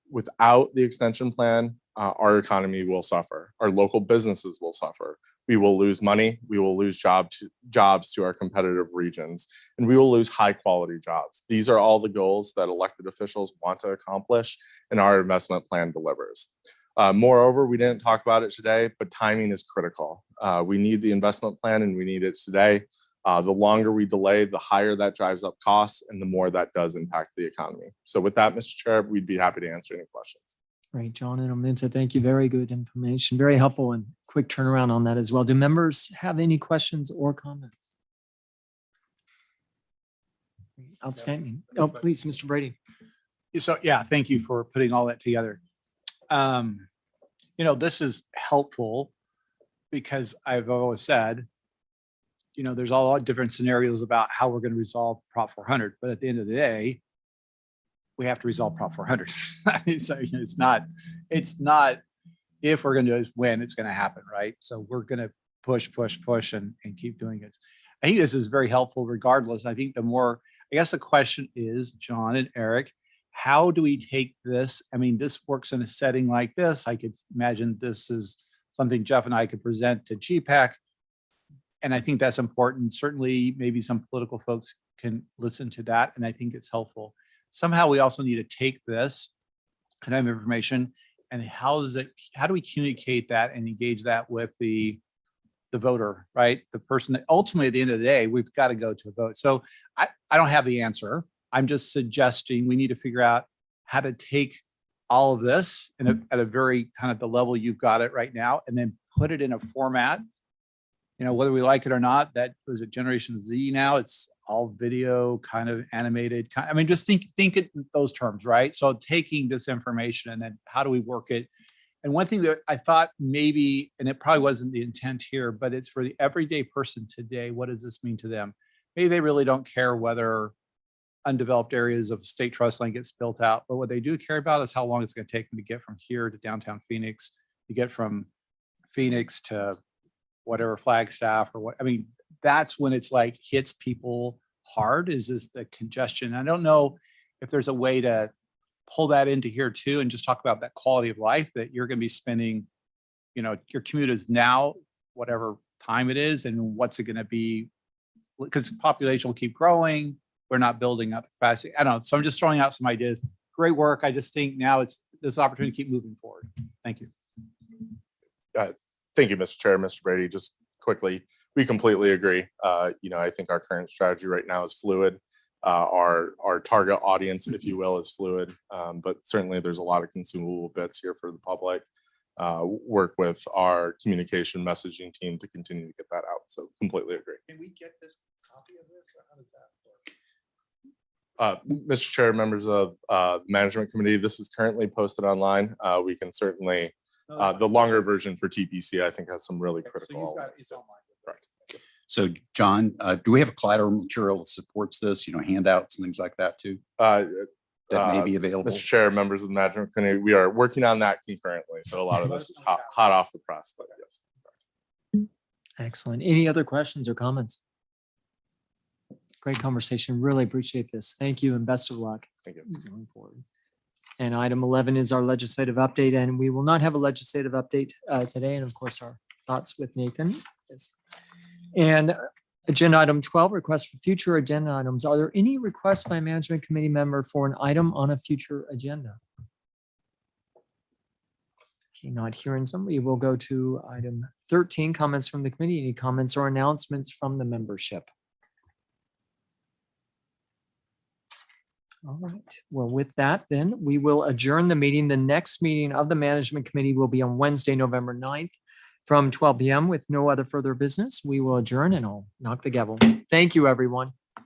[SPEAKER 19] Without the extension plan, our economy will suffer. Our local businesses will suffer. We will lose money. We will lose jobs to our competitive regions, and we will lose high quality jobs. These are all the goals that elected officials want to accomplish, and our investment plan delivers. Moreover, we didn't talk about it today, but timing is critical. We need the investment plan and we need it today. The longer we delay, the higher that drives up costs and the more that does impact the economy. So with that, Mr. Chair, we'd be happy to answer any questions.
[SPEAKER 1] Great, John and Aminta, thank you. Very good information, very helpful and quick turnaround on that as well. Do members have any questions or comments? Outstanding. Oh, please, Mr. Brady.
[SPEAKER 3] So, yeah, thank you for putting all that together. This is helpful because I've always said, there's all different scenarios about how we're going to resolve Prop 400, but at the end of the day, we have to resolve Prop 400. So it's not if we're going to do it, when it's going to happen, right? So we're going to push and keep doing this. I think this is very helpful regardless. I think I guess the question is, John and Eric, how do we take this? I mean, this works in a setting like this. I could imagine this is something Jeff and I could present to GPAC. And I think that's important. Certainly, maybe some political folks can listen to that. And I think it's helpful. Somehow we also need to take this kind of information and how do we communicate that and engage that with the voter, right? The person that ultimately at the end of the day, we've got to go to a vote. So I don't have the answer. I'm just suggesting we need to figure out how to take all of this at a very kind of the level you've got it right now, and then put it in a format, whether we like it or not. That was it, Generation Z now. It's all video, kind of animated. I mean, just think in those terms, right? So taking this information and then how do we work it? And one thing that I thought maybe, and it probably wasn't the intent here, but it's for the everyday person today. What does this mean to them? Maybe they really don't care whether undeveloped areas of state trust land gets built out, but what they do care about is how long it's going to take them to get from here to downtown Phoenix, to get from Phoenix to whatever Flagstaff or what. I mean, that's when it's like hits people hard, is this the congestion. I don't know if there's a way to pull that into here too and just talk about that quality of life that you're going to be spending, your commute is now, whatever time it is, and what's it going to be, because population will keep growing. We're not building up the capacity. I don't know. So I'm just throwing out some ideas. Great work. I just think now it's this opportunity to keep moving forward. Thank you.
[SPEAKER 19] Thank you, Mr. Chair, Mr. Brady. Just quickly, we completely agree. I think our current strategy right now is fluid. Our target audience, if you will, is fluid, but certainly there's a lot of consumable bits here for the public. Work with our communication messaging team to continue to get that out. So completely agree.
[SPEAKER 3] Can we get this copy of this, or how does that work?
[SPEAKER 19] Mr. Chair, members of the management committee, this is currently posted online. We can certainly, the longer version for TPC, I think, has some really critical elements. Correct.
[SPEAKER 6] So John, do we have a collateral material that supports this, handouts and things like that too? That may be available.
[SPEAKER 19] Mr. Chair, members of the management committee, we are working on that concurrently. So a lot of this is hot off the press, but yes.
[SPEAKER 1] Excellent. Any other questions or comments? Great conversation. Really appreciate this. Thank you and best of luck.
[SPEAKER 19] Thank you.
[SPEAKER 1] Going forward. And item 11 is our legislative update, and we will not have a legislative update today. And of course, our thoughts with Nathan. And agenda item 12, requests for future agenda items. Are there any requests by a management committee member for an item on a future agenda? Okay, not hearing some. We will go to item 13, comments from the committee. Any comments or announcements from the membership? All right. Well, with that, then we will adjourn the meeting. The next meeting of the management committee will be on Wednesday, November 9th from 12 p.m. with no other further business. We will adjourn and I'll knock the gavel. Thank you, everyone.